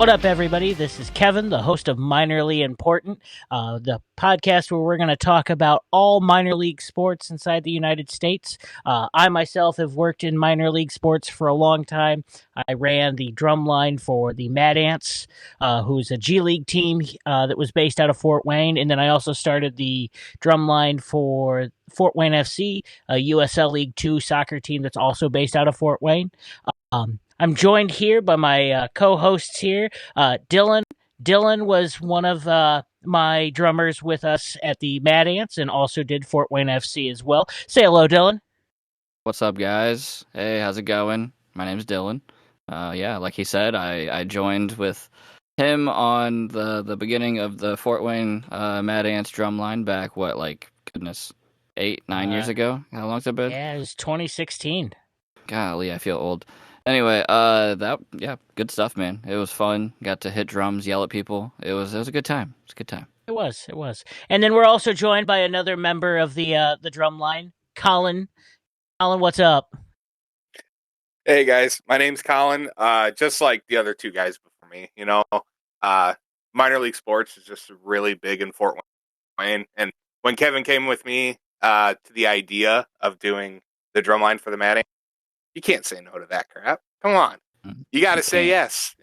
What up, everybody? This is Kevin, the host of Minorly Important, the podcast where we're going to talk about all minor league sports inside the United States. I myself have worked in minor league sports for a long time. I ran the drum line for the Mad Ants, who's a G League team that was based out of Fort Wayne, and then I also started the drum line for Fort Wayne FC, a USL League 2 soccer team that's also based out of Fort Wayne. I'm joined here by my co-hosts here, Dylan. Dylan was one of my drummers with us at the Mad Ants and also did Fort Wayne FC as well. Say hello, Dylan. What's up, guys? Hey, how's it going? My name's Dylan. Like he said, I joined with him on the beginning of the Fort Wayne Mad Ants drumline back, 8-9 years ago? How long's it been? Yeah, it was 2016. Golly, I feel old. Anyway, good stuff, man. It was fun. Got to hit drums, yell at people. It was a good time. It was a good time. It was. And then we're also joined by another member of the drum line, Colin. Colin, what's up? Hey guys, my name's Colin. Just like the other two guys before me, minor league sports is just really big in Fort Wayne. And when Kevin came with me to the idea of doing the drumline for the Mad Ants, you can't say no to that crap. Come on, you got to say yes.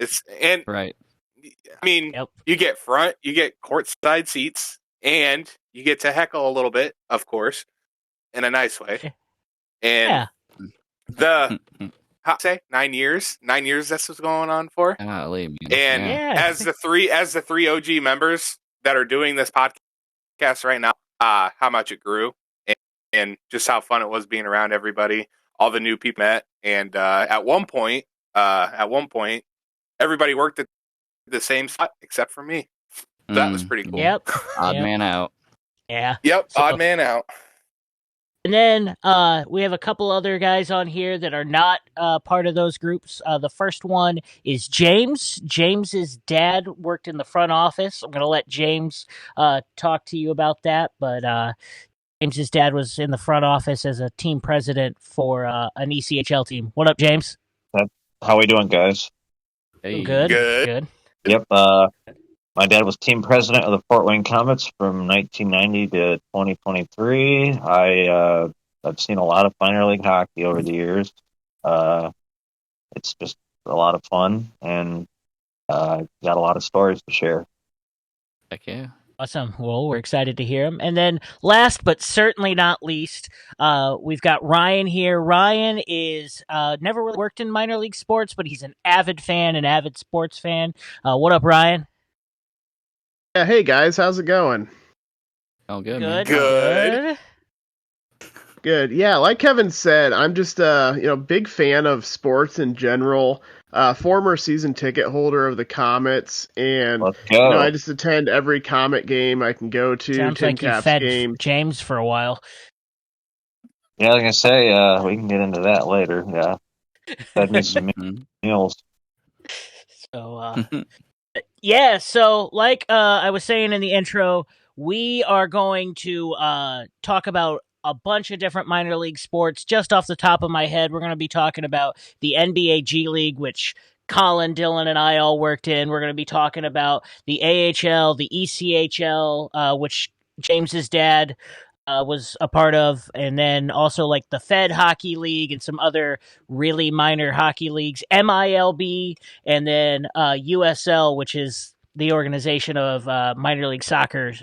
Right. I mean, You get courtside seats, and you get to heckle a little bit, of course, in a nice way. And the 9 years this was going on for. As the three OG members that are doing this podcast right now, how much it grew and just how fun it was being around everybody, all the new people met, and at one point, everybody worked at the same spot except for me. So that was pretty cool. Yep. Odd man out. Yeah. Yep. Odd man out. And then we have a couple other guys on here that are not part of those groups. The first one is James. James's dad worked in the front office. I'm going to let James talk to you about that. But James's dad was in the front office as a team president for an ECHL team. What up, James? How we doing, guys? Hey. Good. Yep. My dad was team president of the Fort Wayne Comets from 1990 to 2023. I've seen a lot of minor league hockey over the years. It's just a lot of fun, and got a lot of stories to share. Heck yeah. Awesome. Well, we're excited to hear them. And then last but certainly not least, we've got Ryan here. Ryan is never really worked in minor league sports, but he's an avid sports fan. What up, Ryan? Yeah, hey guys, how's it going? Oh, good. Good. Yeah, like Kevin said, I'm just big fan of sports in general. Former season ticket holder of the Comets, and I just attend every Comet game I can go to. Sounds like you fed James for a while. Yeah, I was gonna say we can get into that later. Yeah, fed me some meals. So, so like I was saying in the intro, we are going to talk about a bunch of different minor league sports. Just off the top of my head, we're going to be talking about the NBA G League, which Colin, Dylan, and I all worked in. We're going to be talking about the AHL, the ECHL, which James's dad was a part of, and then also like the Fed Hockey League and some other really minor hockey leagues, MILB, and then USL, which is the organization of minor league soccer.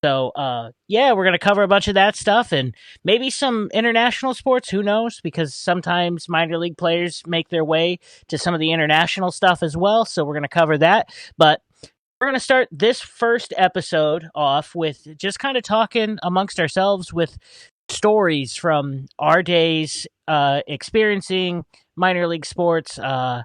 So, we're going to cover a bunch of that stuff and maybe some international sports. Who knows? Because sometimes minor league players make their way to some of the international stuff as well. So we're going to cover that. But we're going to start this first episode off with just kind of talking amongst ourselves with stories from our days experiencing minor league sports. I'm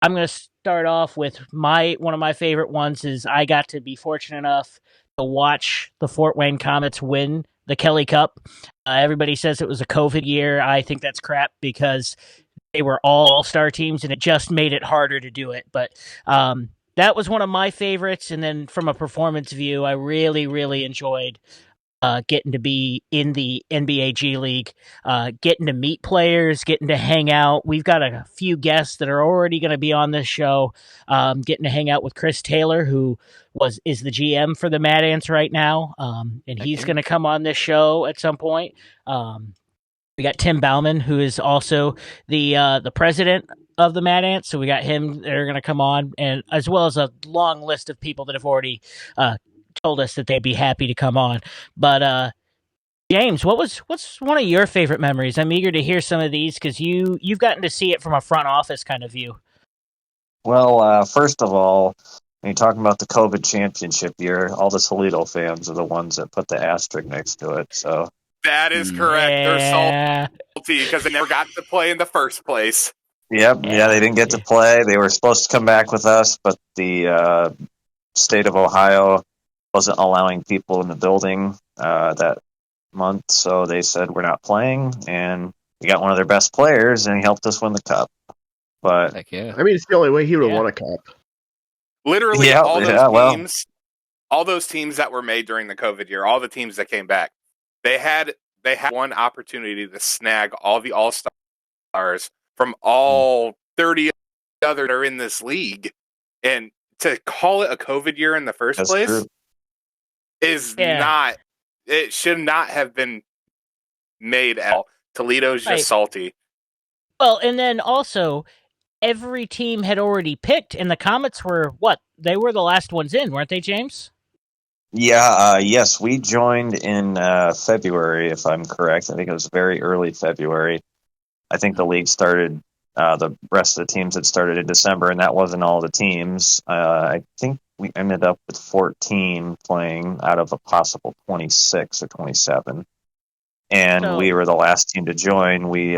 going to start off with one of my favorite ones is I got to be fortunate enough to watch the Fort Wayne Comets win the Kelly Cup. Everybody says it was a COVID year. I think that's crap because they were all-star teams and it just made it harder to do it. But that was one of my favorites. And then from a performance view, I really, really enjoyed getting to be in the NBA G League, getting to meet players, getting to hang out. We've got a few guests that are already going to be on this show. Getting to hang out with Chris Taylor, who is the GM for the Mad Ants right now, and he's going to come on this show at some point. We got Tim Bauman, who is also the president of the Mad Ants, so we got him. They're going to come on, and as well as a long list of people that have already told us that they'd be happy to come on. But James, what's one of your favorite memories? I'm eager to hear some of these because you've gotten to see it from a front office kind of view. Well, first of all, when you're talking about the COVID championship year, all the Toledo fans are the ones that put the asterisk next to it. So that is correct. Yeah. They're salty because they never got to play in the first place. Yep. Yeah, they didn't get to play. They were supposed to come back with us, but the state of Ohio wasn't allowing people in the building that month, so they said we're not playing, and we got one of their best players, and he helped us win the cup. But I mean, it's the only way he would have won a cup. Literally, all those teams that were made during the COVID year, all the teams that came back, they had one opportunity to snag all the all-stars from all 30 other that are in this league, and to call it a COVID year in the first place. True. It should not have been made at all. Toledo's just salty. Well, and then also, every team had already picked, and the Comets were they were the last ones in, weren't they, James? Yeah, yes, we joined in February, if I'm correct. I think it was very early February. I think the league started, the rest of the teams had started in December, and that wasn't all the teams. I think we ended up with 14 playing out of a possible 26 or 27. And we were the last team to join. We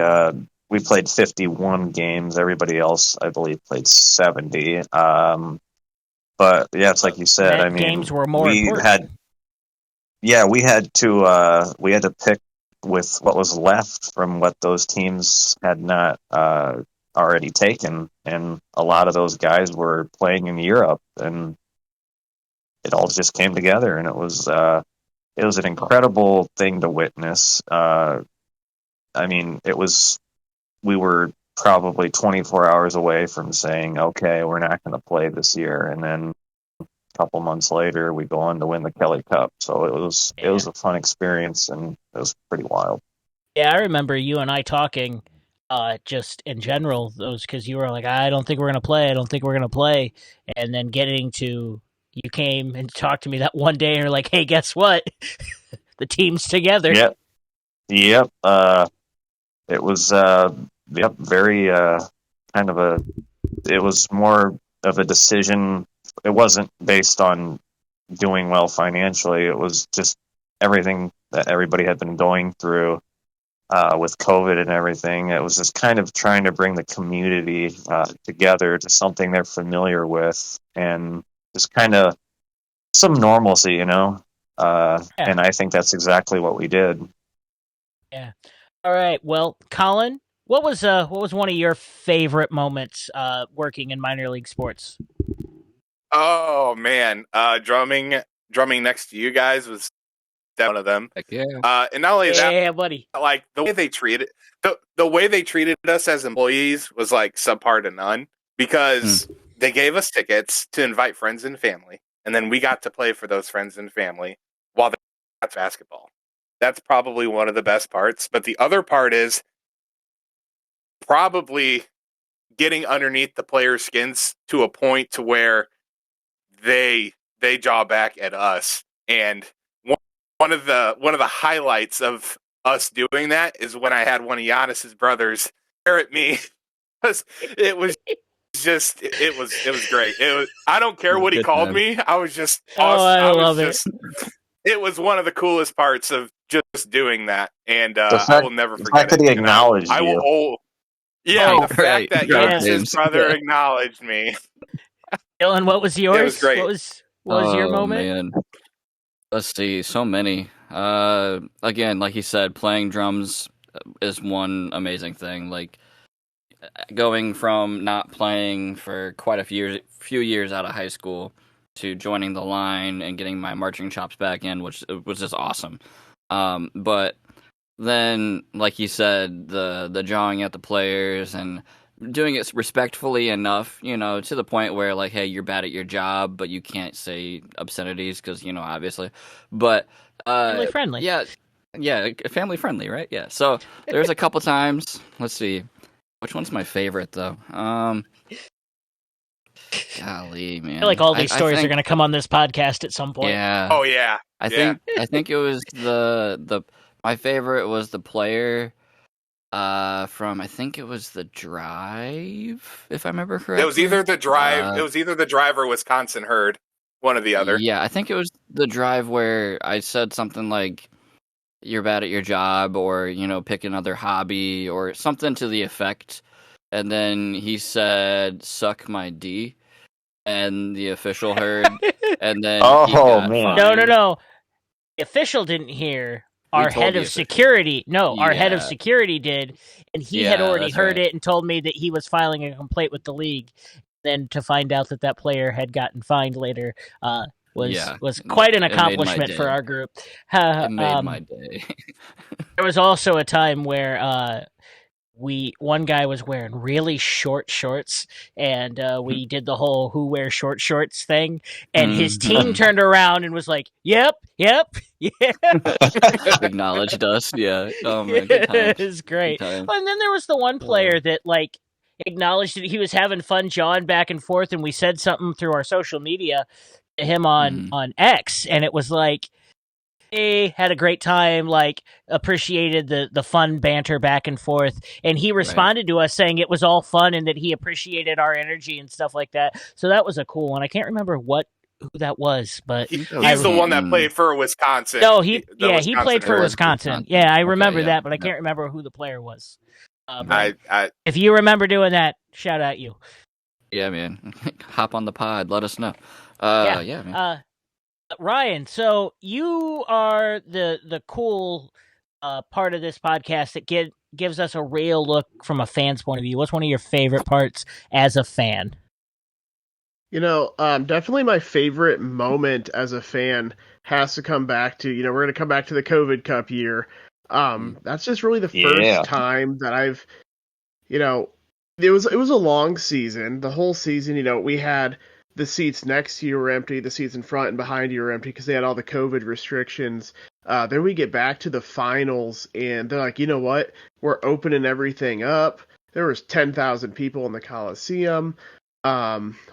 played 51 games. Everybody else, I believe, played 70. But yeah, it's like you said. I mean, games were more important. We had to pick with what was left from what those teams had not already taken, and a lot of those guys were playing in Europe, and it all just came together, and it was an incredible thing to witness. I mean, we were probably 24 hours away from saying, okay, we're not going to play this year. And then a couple months later, we go on to win the Kelly Cup. So it was a fun experience, and it was pretty wild. Yeah, I remember you and I talking just in general, because you were like, I don't think we're going to play. I don't think we're going to play. And then you came and talked to me that one day, and you're like, hey, guess what? The team's together. Yep. It was, very kind of it was more of a decision. It wasn't based on doing well financially. It was just everything that everybody had been going through with COVID and everything. It was just kind of trying to bring the community together to something they're familiar with, and just kind of some normalcy, And I think that's exactly what we did. Yeah. All right. Well, Colin, what was one of your favorite moments working in minor league sports? Oh man, drumming next to you guys was one of them. Heck yeah. And not only that, buddy, like the way they treated the way they treated us as employees was like subpar to none, because they gave us tickets to invite friends and family, and then we got to play for those friends and family while that's basketball. That's probably one of the best parts. But the other part is probably getting underneath the players' skins to a point to where they jaw back at us. And one of the highlights of us doing that is when I had one of Giannis's brothers stare at me, because it was great. I don't care what he called me. I was just awesome. I love it. It was one of the coolest parts of just doing that, and I will never forget it. The fact that he acknowledged you. The fact that Giannis's brother acknowledged me. Dylan, what was yours? It was great. What was your moment? Man. Let's see, so many. Again, like you said, playing drums is one amazing thing. Like, going from not playing for quite a few years out of high school to joining the line and getting my marching chops back in, which was just awesome. But then, like you said, the jawing at the players and doing it respectfully enough, to the point where, like, hey, you're bad at your job, but you can't say obscenities because, obviously. But family friendly. Yeah, family friendly, right? Yeah. So there's a couple times. Let's see, which one's my favorite though? Golly, man. I feel like all these stories are going to come on this podcast at some point. Yeah. Oh yeah. I think it was my favorite was the player from, I think it was the Drive, if I remember correctly. It was either the Drive or Wisconsin Herd, one or the other. Yeah, I think it was the Drive where I said something like, you're bad at your job, or, pick another hobby, or something to the effect. And then he said, suck my D. And the official heard. And then man. No. The official didn't hear. Our head of security. No, our head of security did. And he had already heard it and told me that he was filing a complaint with the league. Then to find out that player had gotten fined later was quite an accomplishment for our group. It made my day. There was also a time where one guy was wearing really short shorts, and we did the whole who wears short shorts thing, and his team turned around and was like, yep, yeah. Acknowledged us, yeah. Oh my god. It was great. And then there was the one player that acknowledged that he was having fun jawing back and forth, and we said something through our social media to him on X, and it was like, he had a great time, appreciated the fun banter back and forth, and he responded to us saying it was all fun and that he appreciated our energy and stuff like that. So that was a cool one. I can't remember who that was, but he's the one that played for Wisconsin. No, he played for Wisconsin. Yeah, I remember that, but I can't remember who the player was. If you remember doing that, shout out you. Yeah, man. Hop on the pod. Let us know. Yeah, man. Ryan, so you are the cool part of this podcast that gives us a real look from a fan's point of view. What's one of your favorite parts as a fan? Definitely my favorite moment as a fan has to come back to, we're going to come back to the COVID Cup year. That's just really the first time that I've, it was a long season. The whole season, we had the seats next to you were empty, the seats in front and behind you were empty because they had all the COVID restrictions. Then we get back to the finals, and they're like, you know what? We're opening everything up. There was 10,000 people in the Coliseum.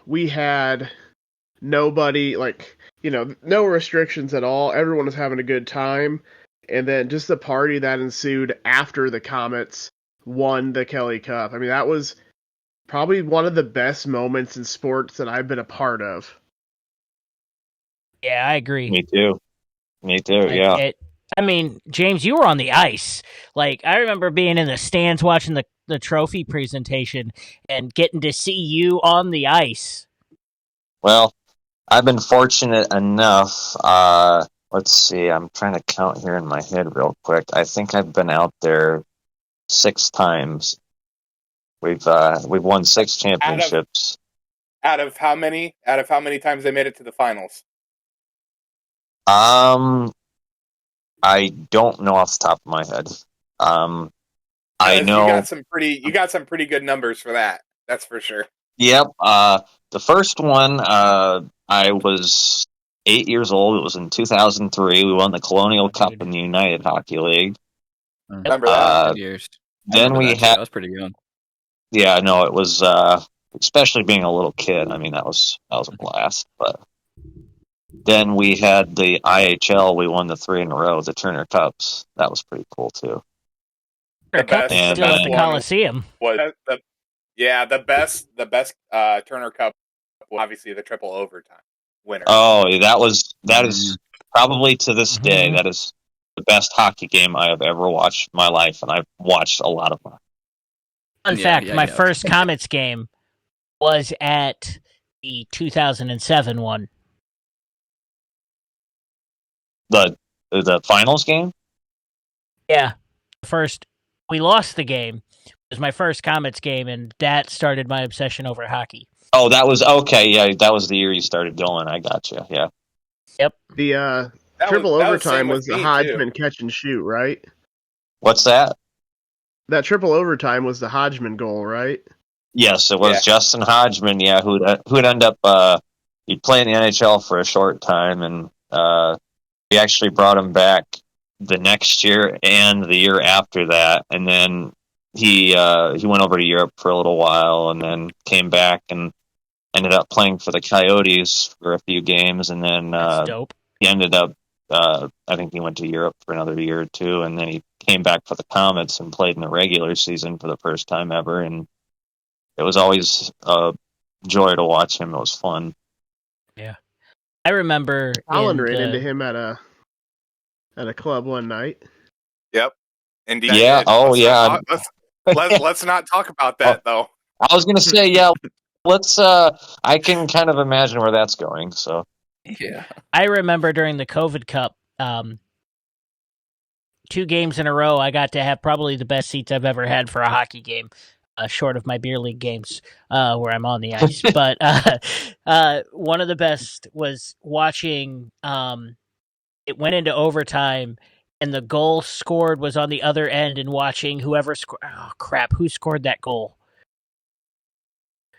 We had nobody, no restrictions at all. Everyone was having a good time. And then just the party that ensued after the Comets won the Kelly Cup. I mean, that was probably one of the best moments in sports that I've been a part of. Yeah, I agree. Me too, yeah. James, you were on the ice. I remember being in the stands watching the trophy presentation and getting to see you on the ice. Well, I've been fortunate enough. Let's see, I'm trying to count here in my head real quick. I think I've been out there 6 times. We've won 6 championships. Out of how many times they made it to the finals? I don't know off the top of my head. I know you got some pretty good numbers for that. That's for sure. Yep. The first one, I was 8 years old. It was in 2003. We won the Colonial Cup in the United Hockey League. Remember that? Years. Then we had. I was pretty young. Yeah, no, it was, especially being a little kid. I mean, that was a blast. But then we had the IHL. We won the 3 in a row, the Turner Cups. That was pretty cool too. Turner Cup still at the Coliseum. Was the best Turner Cup was obviously the triple overtime winner. Oh, that is probably to this day, that is the best hockey game I have ever watched in my life, and I've watched a lot of them. Fun fact, my first Comets game was at the 2007 one. The finals game? Yeah. We lost the game. It was my first Comets game, and that started my obsession over hockey. Oh, that was okay. Yeah, that was the year you started Dylan. I got you. Yeah. Yep. The triple overtime was the Hodgman catch and shoot, right? What's that? That triple overtime was the Hodgman goal, right? Yes, it was Justin Hodgman. Yeah, who'd end up he'd play in the NHL for a short time, and we actually brought him back the next year and the year after that, and then he went over to Europe for a little while, and then came back and ended up playing for the Coyotes for a few games, and then dope. He ended up. I think he went to Europe for another year or two, and then he came back for the Comets and played in the regular season for the first time ever, and it was always a joy to watch him. It was fun. Yeah, I remember Colin ran into him at a club one night. Yep, indeed. Yeah. Let's not talk about that though. I was gonna say, yeah. Let's. I can kind of imagine where that's going. So. Yeah. I remember during the COVID Cup, 2 games in a row, I got to have probably the best seats I've ever had for a hockey game, short of my beer league games where I'm on the ice. But one of the best was watching. It went into overtime, and the goal scored was on the other end, and watching whoever scored. Oh crap! Who scored that goal?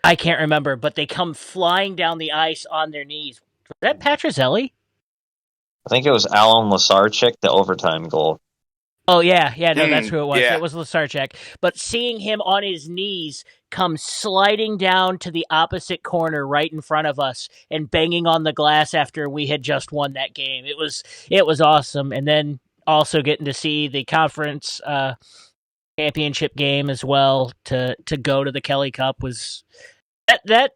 I can't remember, but they come flying down the ice on their knees. Was that Petruzzelli? I think it was Alan Lasarchik, the overtime goal. Oh, yeah, no, that's who it was. Yeah. It was Lasarchik. But seeing him on his knees come sliding down to the opposite corner right in front of us and banging on the glass after we had just won that game, it was awesome. And then also getting to see the conference championship game as well to go to the Kelly Cup was that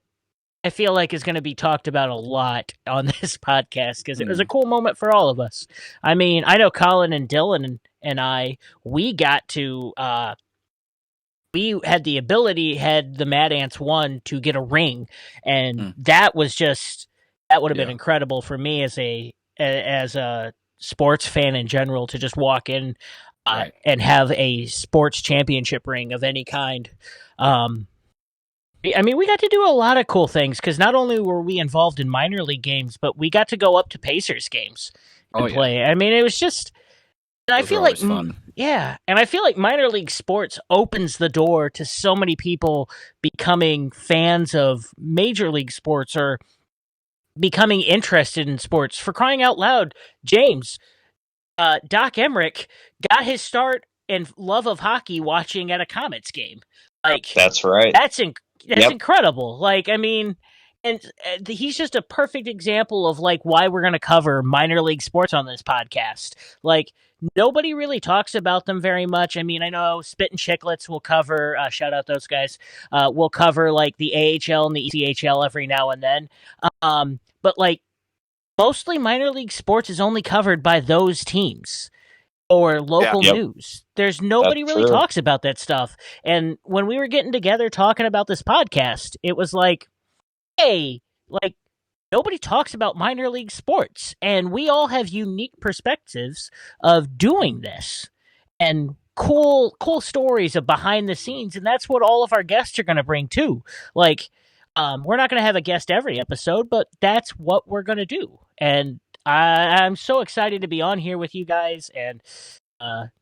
I feel like is going to be talked about a lot on this podcast because it was a cool moment for all of us. I mean, I know Colin and Dylan and I, we got to, we had the ability, had the Mad Ants won, to get a ring. And that would have been incredible for me as a sports fan in general to just walk in and have a sports championship ring of any kind. I mean, we got to do a lot of cool things because not only were we involved in minor league games, but we got to go up to Pacers games and play. I mean, it was just, and I feel like, fun. Yeah, and I feel like minor league sports opens the door to so many people becoming fans of major league sports or becoming interested in sports. For crying out loud, James, Doc Emmerich got his start and love of hockey watching at a Comets game. Like, that's right. That's incredible. Like, I mean, and he's just a perfect example of like why we're going to cover minor league sports on this podcast. Like, nobody really talks about them very much. I mean, I know Spittin' Chicklets will cover, shout out those guys, will cover like the AHL and the ECHL every now and then. But like, mostly minor league sports is only covered by those teams or local news. There's nobody really talks about that stuff. And when we were getting together talking about this podcast, it was like, hey, like, nobody talks about minor league sports, and we all have unique perspectives of doing this and cool stories of behind the scenes. And that's what all of our guests are going to bring too. Like, we're not going to have a guest every episode, but that's what we're going to do. And I'm so excited to be on here with you guys. And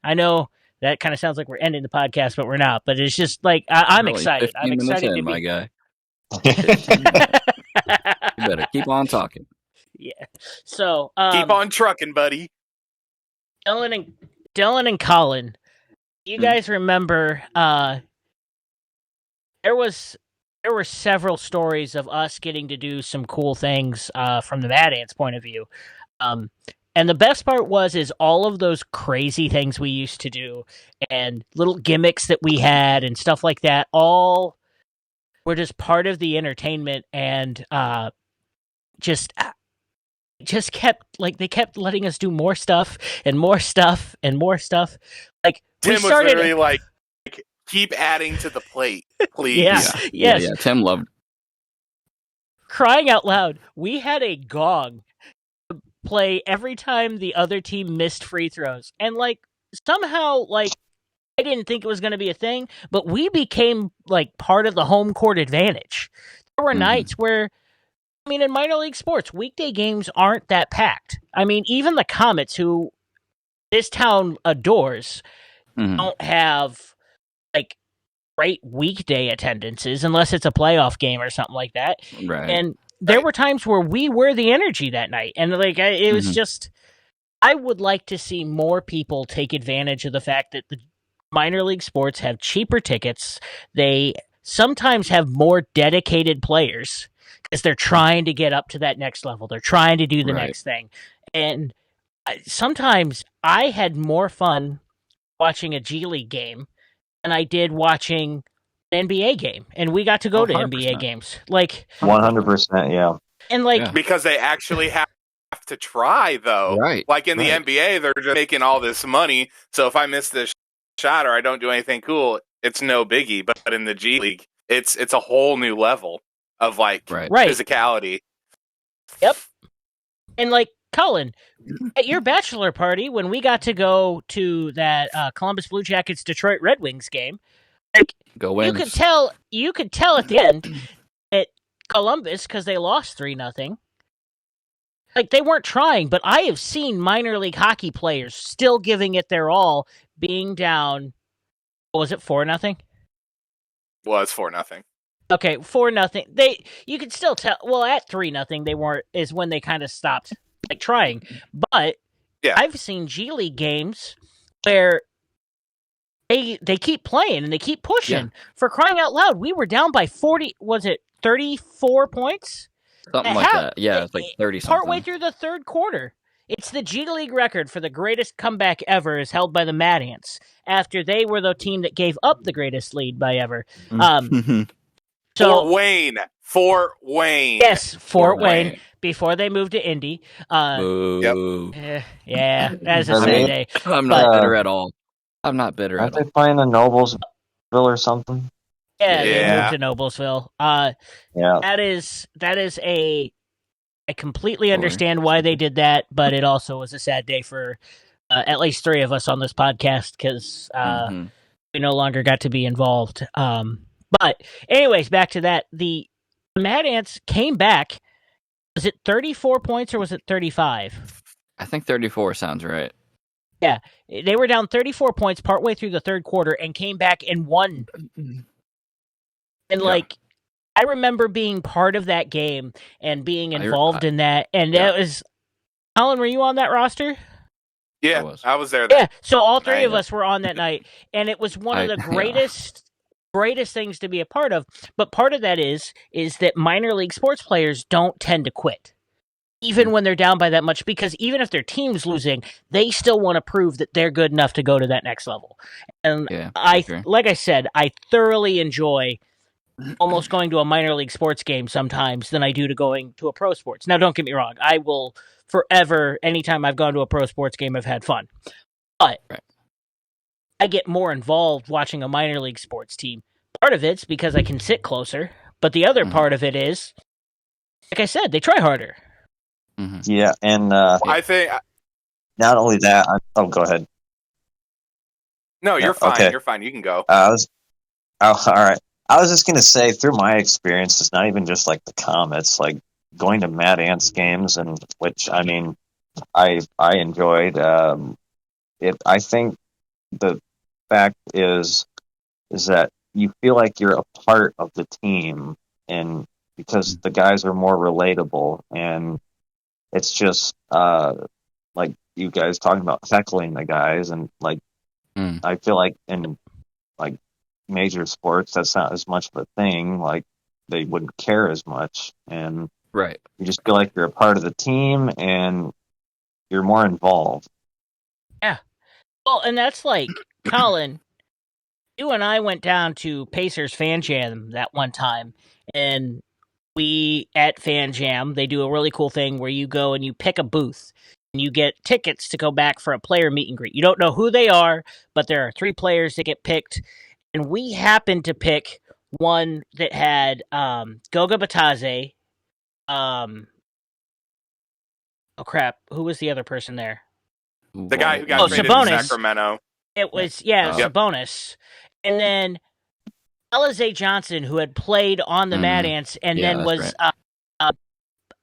I know that kind of sounds like we're ending the podcast, but we're not. But it's just like I'm excited. I'm excited to be, my guy. You better keep on talking. Yeah. So keep on trucking, buddy. Dylan and Colin, you guys remember? There were several stories of us getting to do some cool things from the Mad Ants point of view. And the best part is all of those crazy things we used to do and little gimmicks that we had and stuff like that, all were just part of the entertainment and just kept, like, they kept letting us do more stuff and more stuff and more stuff. Like, Tim was literally like, keep adding to the plate, please. Yes. Yeah, Tim loved. Crying out loud, we had a gong to play every time the other team missed free throws. And, like, somehow, like, I didn't think it was going to be a thing, but we became, like, part of the home court advantage. there were nights where, I mean, in minor league sports, weekday games aren't that packed. I mean, even the Comets, who this town adores, don't have like great weekday attendances unless it's a playoff game or something like that. Right. And there were times where we were the energy that night, and like it was just. I would like to see more people take advantage of the fact that the minor league sports have cheaper tickets. They sometimes have more dedicated players because they're trying to get up to that next level. They're trying to do the next thing. And sometimes I had more fun watching a G League game than I did watching an NBA game. And we got to go to NBA games. Like 100%, yeah. And like because they actually have to try, though. Right. Like in the NBA, they're just making all this money. So if I miss this shot or I don't do anything cool, it's no biggie. But in the G League, it's a whole new level of like physicality. Yep. And like Colin, at your bachelor party, when we got to go to that Columbus Blue Jackets Detroit Red Wings game, like, go Wings. You could tell at the end at Columbus, because they lost 3-0. Like, they weren't trying, but I have seen minor league hockey players still giving it their all, being down, what was it, 4-0? Well, it's 4-0. Okay, 4-0. You could still tell, well, at 3-0, they weren't, is when they kind of stopped, like, trying. But I've seen G League games where they keep playing and they keep pushing. Yeah. For crying out loud, we were down by 34 points? Something like that. Yeah, it's like 30-something. Partway through the third quarter. It's the G League record for the greatest comeback ever is held by the Mad Ants after they were the team that gave up the greatest lead by ever. Fort Wayne. Yes, Fort Wayne. Before they moved to Indy. Yeah, that's a sad day. I'm not bitter at all. I'm not bitter at all. Aren't they playing in Noblesville or something? Yeah, they moved to Noblesville. That is I completely understand why they did that, but it also was a sad day for at least 3 of us on this podcast because we no longer got to be involved. But anyways, back to that. The Mad Ants came back. Was it 34 points or was it 35? I think 34 sounds right. Yeah, they were down 34 points partway through the third quarter and came back and won. And like, I remember being part of that game and being involved in that. And that was, Colin, were you on that roster? Yeah, I was there. Yeah, so all 3 of us were on that night. And it was one of the greatest things to be a part of. But part of that is that minor league sports players don't tend to quit. Even when they're down by that much, because even if their team's losing, they still want to prove that they're good enough to go to that next level. And like I said, I thoroughly enjoy almost going to a minor league sports game sometimes than I do to going to a pro sports. Now, don't get me wrong. I will forever, anytime I've gone to a pro sports game, I've had fun. But I get more involved watching a minor league sports team. Part of it's because I can sit closer, but the other part of it is, like I said, they try harder. Yeah, and I think not only that. Go ahead. No, you're fine. Okay. You're fine. You can go. All right. I was just gonna say, through my experience, it's not even just like the Comets, like going to Mad Ants games, and which I mean, I enjoyed. I think the fact is that you feel like you're a part of the team, and because the guys are more relatable and. It's just like you guys talking about heckling the guys, and like I feel like in like major sports that's not as much of a thing. Like they wouldn't care as much, and you just feel like you're a part of the team and you're more involved. Yeah, well, and that's like Colin. You and I went down to Pacers Fan Jam that one time, and. We, at Fan Jam, they do a really cool thing where you go and you pick a booth and you get tickets to go back for a player meet and greet. You don't know who they are, but there are 3 players that get picked. And we happened to pick one that had Goga Batadze. Oh, crap. Who was the other person there? The guy who got traded to Sacramento. It was, Sabonis. And then Alize Johnson, who had played on the Mad Ants and then was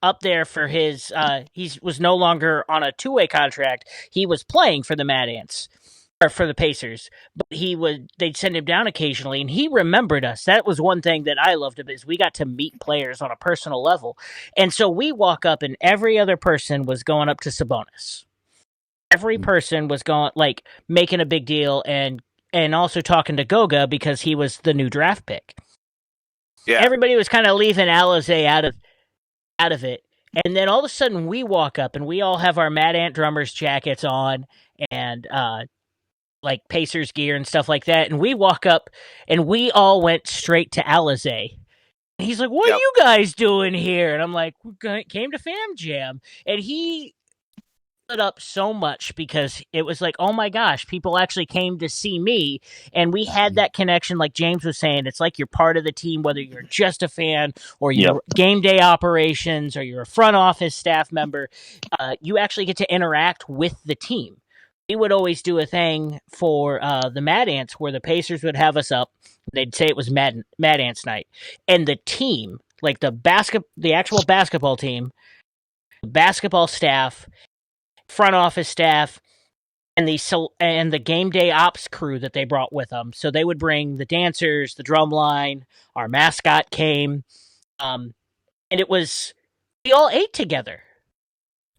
up there for his he was no longer on a two-way contract. He was playing for the Mad Ants or for the Pacers, but they'd send him down occasionally, and he remembered us. That was one thing that I loved about it, is we got to meet players on a personal level. And so we walk up and every other person was going up to Sabonis. Every person was going, like, making a big deal and also talking to Goga because he was the new draft pick. Yeah. Everybody was kind of leaving Alize out of it. And then all of a sudden we walk up and we all have our Mad Ant drummers jackets on and like Pacers gear and stuff like that. And we walk up and we all went straight to Alize. And he's like, what are you guys doing here? And I'm like, we came to Fam Jam. And he lit up so much because it was like, oh my gosh, people actually came to see me. And we had that connection, like James was saying. It's like you're part of the team, whether you're just a fan or you're game day operations or you're a front office staff member. You actually get to interact with the team. We would always do a thing for the Mad Ants where the Pacers would have us up. They'd say it was Mad Ants night. And the team, like the actual basketball team, basketball staff, front office staff, and the game day ops crew that they brought with them. So they would bring the dancers, the drum line, our mascot came, and we all ate together.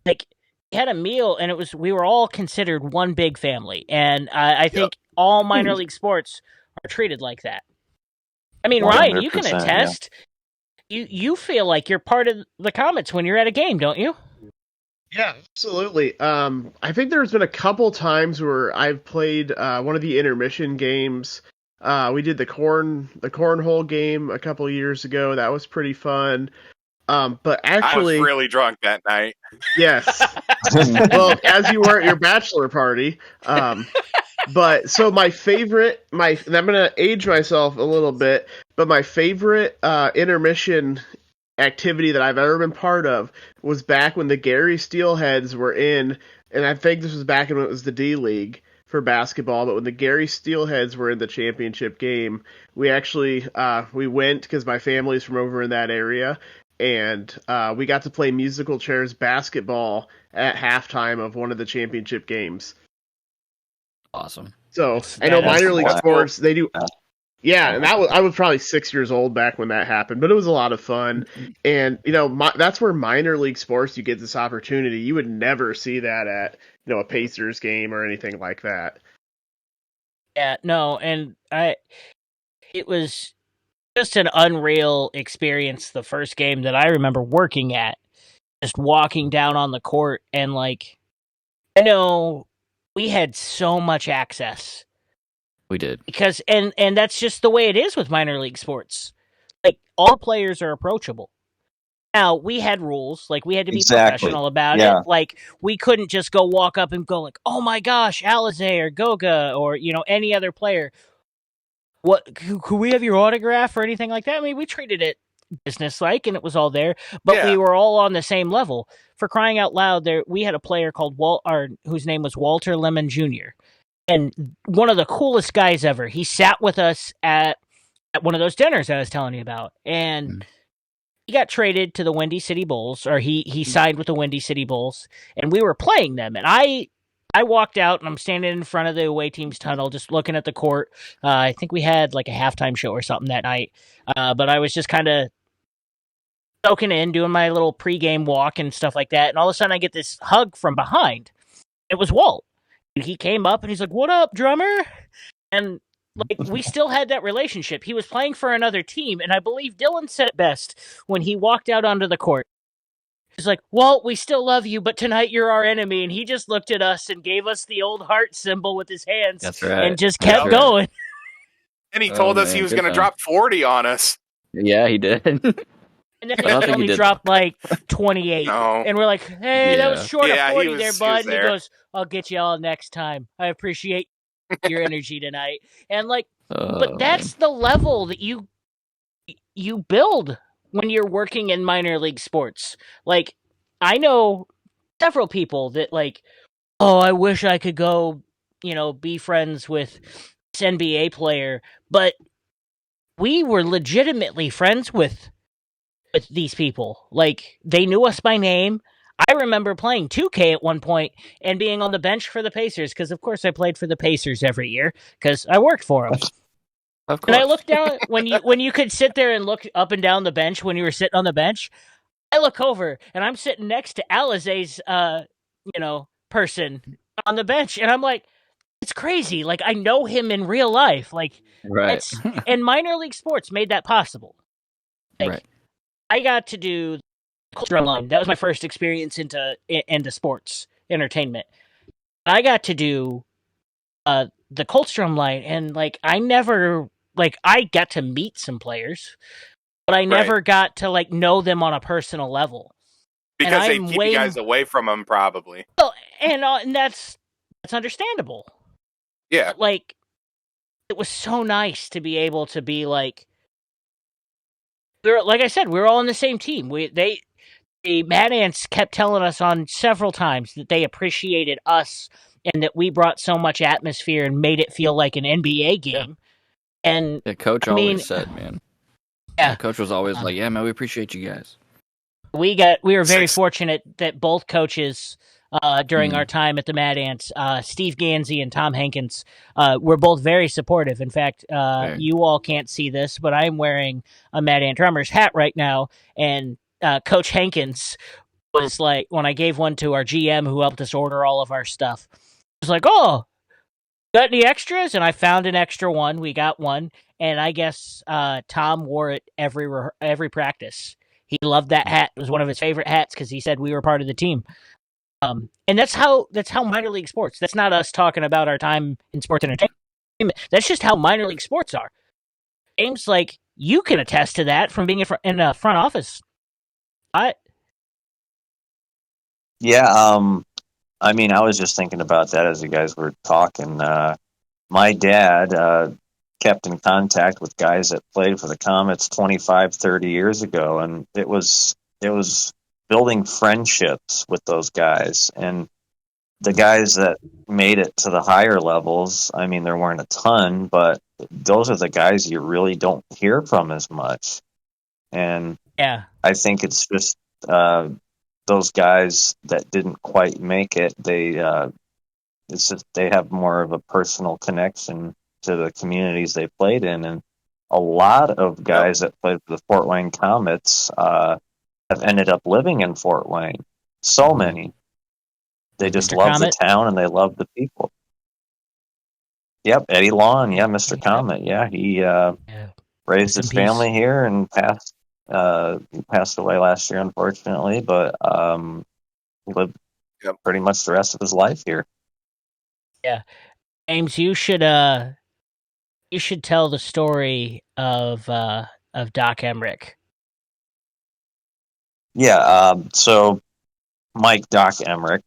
Like, we had a meal, and we were all considered one big family. And I think all minor league sports are treated like that. I mean, Ryan, you can attest. Yeah. You feel like you're part of the Comets when you're at a game, don't you? Yeah, absolutely. I think there's been a couple times where I've played one of the intermission games. We did the cornhole game a couple years ago. That was pretty fun. But actually, I was really drunk that night. Yes. Well, as you were at your bachelor party. But so my favorite, and I'm gonna age myself a little bit, but my favorite intermission activity that I've ever been part of was back when the Gary Steelheads were in, and I think this was back when it was the D League for basketball, but when the Gary Steelheads were in the championship game, we actually we went because my family's from over in that area, and we got to play musical chairs basketball at halftime of one of the championship games. Awesome. So I know minor league sports, they do. Yeah, and I was probably 6 years old back when that happened, but it was a lot of fun. And, that's where minor league sports, you get this opportunity. You would never see that at, a Pacers game or anything like that. Yeah, no, and it was just an unreal experience the first game that I remember working at. Just walking down on the court and, like, I know we had so much access. We did. Because and that's just the way it is with minor league sports. Like, all players are approachable. Now, we had rules, like we had to be professional about it. Like, we couldn't just go walk up and go like, "Oh my gosh, Alize or Goga or, any other player. What could we have your autograph or anything like that?" I mean, we treated it business-like and it was all there, but we were all on the same level. For crying out loud, we had a player called whose name was Walter Lemon Jr., and one of the coolest guys ever. He sat with us at one of those dinners I was telling you about. And he got traded to the Windy City Bulls, or he signed with the Windy City Bulls, and we were playing them. And I walked out, and I'm standing in front of the away team's tunnel, just looking at the court. I think we had like a halftime show or something that night. But I was just kind of soaking in, doing my little pregame walk and stuff like that. And all of a sudden I get this hug from behind. It was Walt. He came up and he's like, "What up, drummer?" And like, we still had that relationship. He was playing for another team, and I believe Dylan said it best when he walked out onto the court. He's like, "Walt, we still love you, but tonight you're our enemy." And he just looked at us and gave us the old heart symbol with his hands. That's right. And just kept going. And he told us he was going to drop 40 on us. Yeah, he did. And then he only dropped like 28. No. And we're like, "Hey, that was short of 40 there, bud." And he goes, "I'll get you all next time. I appreciate your energy tonight." And like, but that's the level that you build when you're working in minor league sports. Like, I know several people that like, "Oh, I wish I could go, be friends with this NBA player," but we were legitimately friends with these people. Like, they knew us by name. I remember playing 2K at one point and being on the bench for the Pacers, because of course I played for the Pacers every year, because I worked for them. Of course. And I looked down, when you could sit there and look up and down the bench when you were sitting on the bench, I look over, and I'm sitting next to Alizé's, person on the bench, and I'm like, it's crazy. Like, I know him in real life. Like, right. And minor league sports made that possible. Like, right. I got to do the Culture Online. That was my first experience into sports entertainment. I got to do the Culture Online, and like, I got to meet some players, but I never got to like know them on a personal level. Because they keep you guys away from them, probably. Well, and that's understandable. Yeah. But, like, it was so nice to be able to be like, like I said, we were all on the same team. The Mad Ants kept telling us on several times that they appreciated us and that we brought so much atmosphere and made it feel like an NBA game. Yeah. And the coach always said, man. Yeah. The coach was always like, yeah, man, we appreciate you guys. We were very fortunate that both coaches during our time at the Mad Ants, Steve Gansey and Tom Hankins, were both very supportive. In fact, you all can't see this, but I'm wearing a Mad Ant Drummers hat right now, and Coach Hankins was like, when I gave one to our GM who helped us order all of our stuff, he was like, "Oh, got any extras?" And I found an extra one. We got one, and I guess Tom wore it every practice. He loved that hat. It was one of his favorite hats because he said we were part of the team. And that's how minor league sports. That's not us talking about our time in sports entertainment. That's just how minor league sports are. James, like, you can attest to that from being in a front office. Yeah. I mean, I was just thinking about that as you guys were talking. My dad kept in contact with guys that played for the Comets 25, 30 years ago, and it was building friendships with those guys. And the guys that made it to the higher levels, I mean, there weren't a ton, but those are the guys you really don't hear from as much. And yeah, I think it's just those guys that didn't quite make it. They have more of a personal connection to the communities they played in, and a lot of guys that played for the Fort Wayne Comets have ended up living in Fort Wayne. So many. They just love the town and they love the people. Yep, Eddie Lawn, Mr. Comet, he raised his family here and passed away last year, unfortunately, but he lived pretty much the rest of his life here. Yeah, James, you should tell the story of Doc Emrick. Yeah, so Mike Doc Emrick,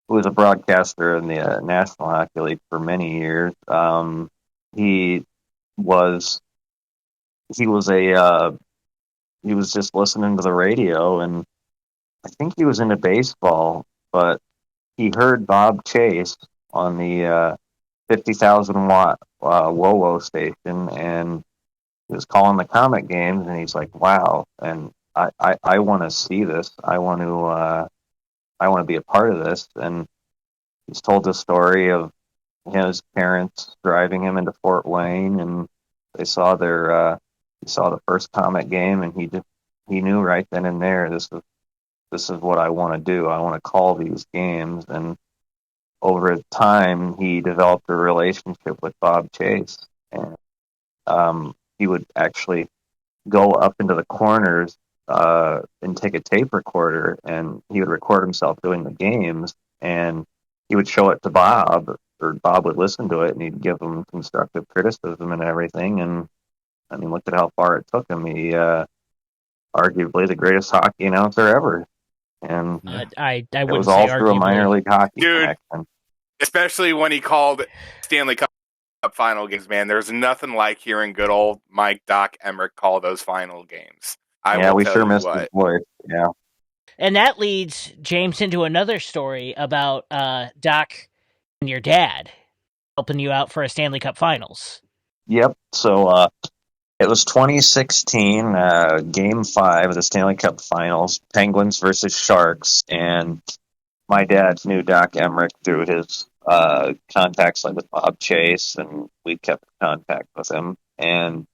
who was a broadcaster in the National Hockey League for many years, he was just listening to the radio, and I think he was into baseball, but he heard Bob Chase on the 50,000 watt WOWO station, and he was calling the Comet games, and he's like, "Wow!" And I want to see this. I want to be a part of this. And he's told the story of his parents driving him into Fort Wayne, and they saw the first Comet game, and he knew right then and there, this is what I want to do. I want to call these games. And over time, he developed a relationship with Bob Chase, and he would actually go up into the corners and take a tape recorder, and he would record himself doing the games, and he would show it to Bob, or Bob would listen to it, and he'd give him constructive criticism and everything. And I mean, look at how far it took him. He arguably the greatest hockey announcer ever, and I it was all through a minor league hockey connection. Especially when he called Stanley Cup final games, man. There's nothing like hearing good old Mike Doc Emrick call those final games. We sure missed his voice. Yeah. And that leads James into another story about Doc and your dad helping you out for a Stanley Cup Finals. Yep. So It was 2016, Game 5 of the Stanley Cup Finals, Penguins versus Sharks, and my dad knew Doc Emrick through his contacts like with Bob Chase, and we kept contact with him. And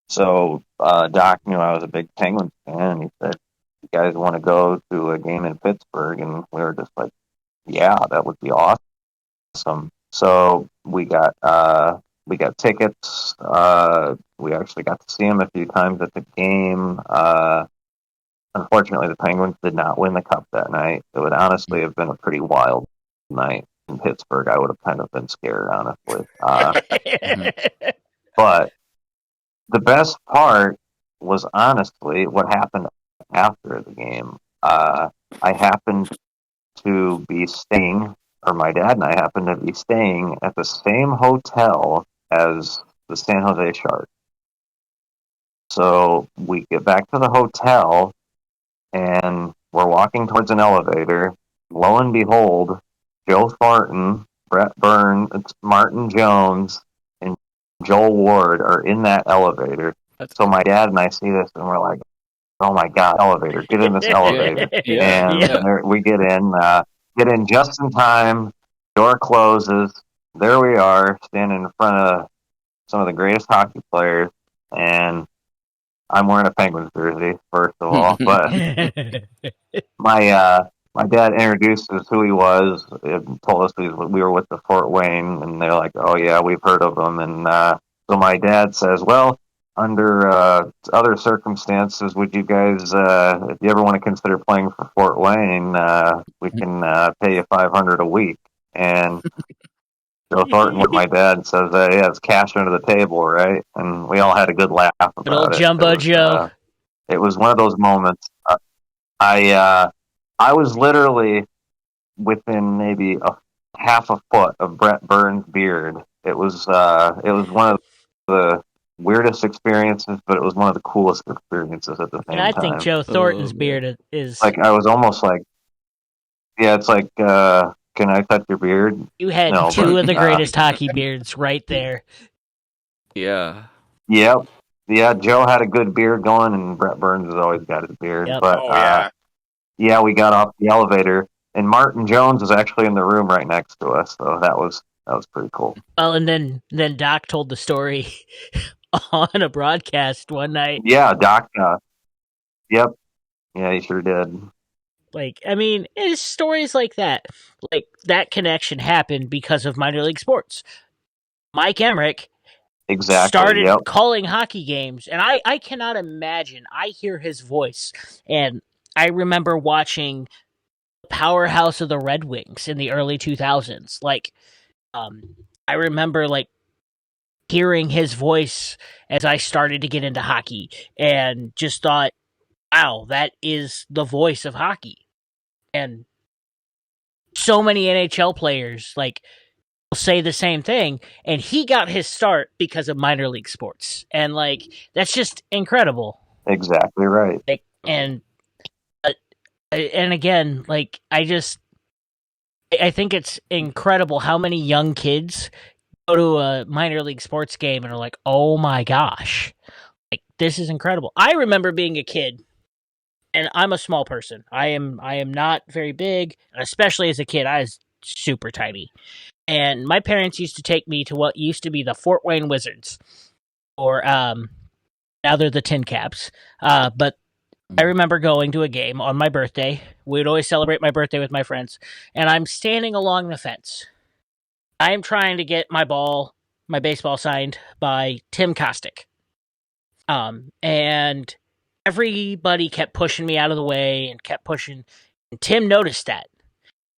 so Doc knew I was a big Penguins fan, and he said, "You guys want to go to a game in Pittsburgh?" And we were just like, "Yeah, that would be awesome." So we got tickets. We actually got to see him a few times at the game. Unfortunately, the Penguins did not win the cup that night. It would honestly have been a pretty wild night in Pittsburgh. I would have kind of been scared, honestly. But the best part was honestly what happened after the game. I happened to be staying, or my dad and I happened to be staying at the same hotel as the San Jose Sharks. So we get back to the hotel, and we're walking towards an elevator. Lo and behold, Joe Thornton, Brett Burns, Martin Jones, and Joel Ward are in that elevator. So my dad and I see this, and we're like, "Oh my God, elevator! Get in this elevator!" And we get in just in time. Door closes. There we are, standing in front of some of the greatest hockey players, and I'm wearing a Penguins jersey, first of all. But my dad introduced us who he was, and told us we were with the Fort Wayne, and they're like, "Oh yeah, we've heard of him." And so my dad says, "Well, under other circumstances, would you guys, if you ever want to consider playing for Fort Wayne, we can pay you $500 a week." And Joe Thornton with my dad says, "Yeah, it's cash under the table, right?" And we all had a good laugh about old it. Jumbo Joe. It was one of those moments. I was literally within maybe a half a foot of Brett Burns' beard. It was one of the weirdest experiences, but it was one of the coolest experiences at the same time. And I think Joe Thornton's beard is like, I was almost like, yeah, it's like, can I touch your beard? You had two of the greatest hockey beards right there. Yeah. Yep. Yeah, Joe had a good beard going, and Brett Burns has always got his beard. Yep. But yeah, we got off the elevator, and Martin Jones was actually in the room right next to us, so that was pretty cool. Well, and then Doc told the story on a broadcast one night. Yeah, Doc. Yep. Yeah, he sure did. Like, I mean, it's stories like that. Like, that connection happened because of minor league sports. Mike Emrick started calling hockey games, and I cannot imagine. I hear his voice, and I remember watching Powerhouse of the Red Wings in the early 2000s. Like, I remember, like, hearing his voice as I started to get into hockey, and just thought, wow, that is the voice of hockey. And so many NHL players, like, will say the same thing, and he got his start because of minor league sports. And, like, that's just incredible. Exactly right. Like, and again, like, I think it's incredible how many young kids go to a minor league sports game and are like, "Oh my gosh, like, this is incredible." I remember being a kid, and I'm a small person. I am not very big, especially as a kid. I was super tiny. And my parents used to take me to what used to be the Fort Wayne Wizards, or now they're the Tin Caps. But I remember going to a game on my birthday. We would always celebrate my birthday with my friends, and I'm standing along the fence. I'm trying to get my baseball signed by Tim Kostick. And everybody kept pushing me out of the way and kept pushing. And Tim noticed that.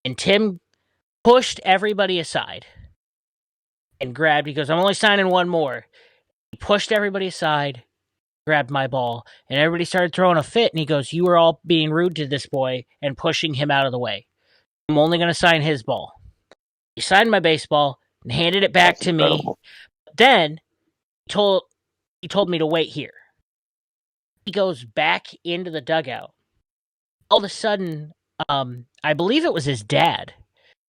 And Tim pushed everybody aside and grabbed. He goes, "I'm only signing one more." He pushed everybody aside, grabbed my ball, and everybody started throwing a fit. And he goes, "You were all being rude to this boy and pushing him out of the way. I'm only going to sign his ball." He signed my baseball and handed it back to me. Then he told me to wait here. He goes back into the dugout. All of a sudden, I believe it was his dad.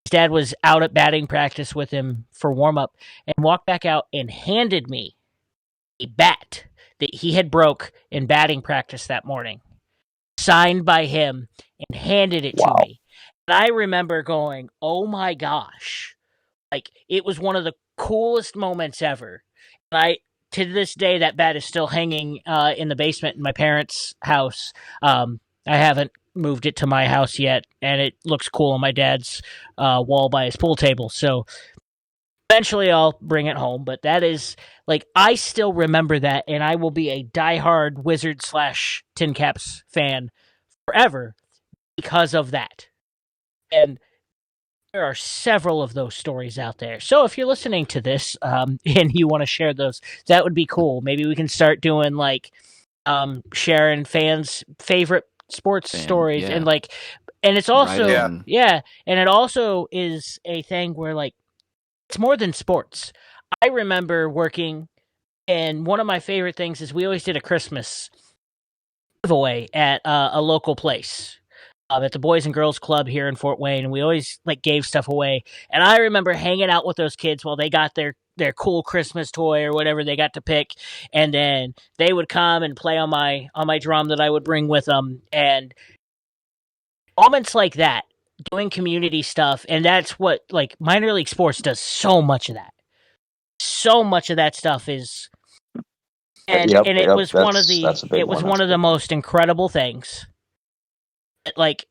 His dad was out at batting practice with him for warm-up and walked back out and handed me a bat that he had broke in batting practice that morning, signed by him, and handed it to me. And I remember going, oh my gosh. Like, it was one of the coolest moments ever. And to this day, that bat is still hanging in the basement in my parents' house. I haven't moved it to my house yet, and it looks cool on my dad's wall by his pool table. So eventually I'll bring it home, but that is, like, I still remember that, and I will be a diehard Wizard/Tin Caps fan forever because of that. And there are several of those stories out there. So if you're listening to this and you want to share those, that would be cool. Maybe we can start doing, like, sharing fans' favorite sports stories. Yeah. And it's also, and it also is a thing where, like, it's more than sports. I remember working, and one of my favorite things is we always did a Christmas giveaway at a local place. At the Boys and Girls Club here in Fort Wayne, and we always, like, gave stuff away. And I remember hanging out with those kids while they got their cool Christmas toy or whatever they got to pick, and then they would come and play on my drum that I would bring with them. And moments like that, doing community stuff, and that's what, like, minor league sports does so much of that. So much of that stuff is, and it was one of the most incredible things, like,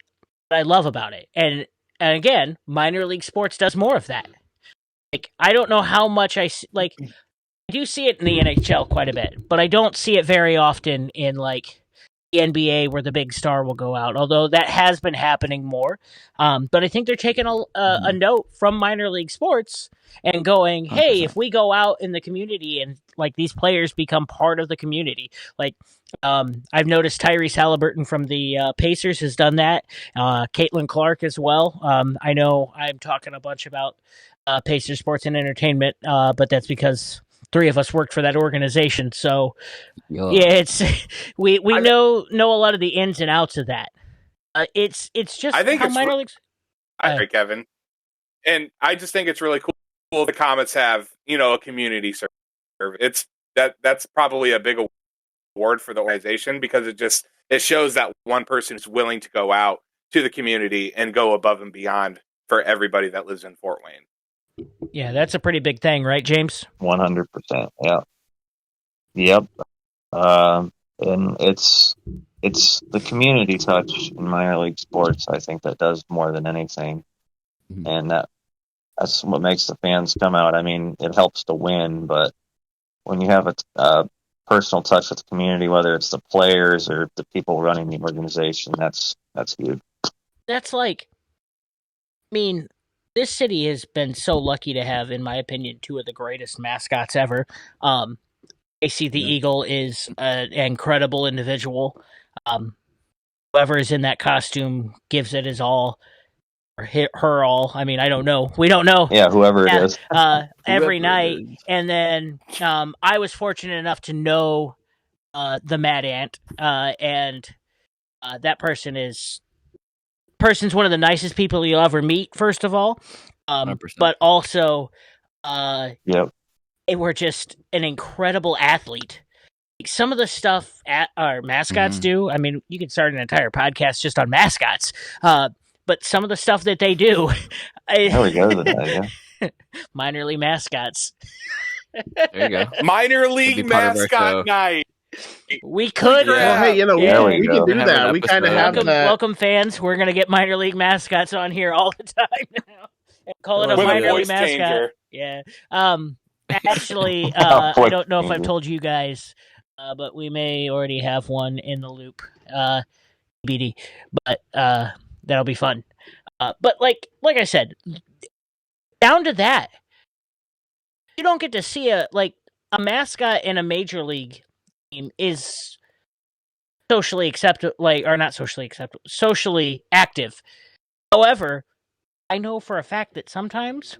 I love about it. And again, minor league sports does more of that. Like, I don't know how much I do see it in the NHL quite a bit, but I don't see it very often in, like, the NBA where the big star will go out, although that has been happening more. But I think they're taking a note from minor league sports and going, hey, 100%. If we go out in the community and, like, these players become part of the community, like, I've noticed Tyrese Halliburton from the Pacers has done that. Caitlin Clark as well. I know I'm talking a bunch about Pacers Sports and Entertainment, but that's because 3 of us worked for that organization. So it's we know a lot of the ins and outs of that. It's just, I think, how minor leagues. I agree, Kevin, and I just think it's really cool. The Comets have, a community service. That's probably a big award for the organization, because it shows that one person is willing to go out to the community and go above and beyond for everybody that lives in Fort Wayne. Yeah, that's a pretty big thing, right, James? 100%. Yeah. Yep. And it's the community touch in minor league sports, I think, that does more than anything. Mm-hmm. And that's what makes the fans come out. I mean, it helps to win, but when you have a personal touch with the community, whether it's the players or the people running the organization, that's huge. That's like, I mean, this city has been so lucky to have, in my opinion, 2 of the greatest mascots ever. AC the Eagle is an incredible individual. Whoever is in that costume gives it his all, or her all. I mean, I don't know. We don't know. Yeah, whoever it is. Every night. And then I was fortunate enough to know the Mad Ant, and that person's one of the nicest people you'll ever meet, first of all. But also, they were just an incredible athlete. Like, some of the stuff our mascots do, I mean, you could start an entire podcast just on mascots. But some of the stuff that they do, there we go. Yeah. Minor league mascots. There you go. Minor league mascot night. We could. Well, hey, we can do that. We kind of have that. Welcome, fans. We're gonna get minor league mascots on here all the time now, and call it a minor league mascot. Changer. Yeah. Actually, I don't know if I've told you guys, but we may already have one in the loop. BD, but that'll be fun. But like I said, down to that, you don't get to see a mascot in a major league team is socially acceptable, socially active. However, I know for a fact that sometimes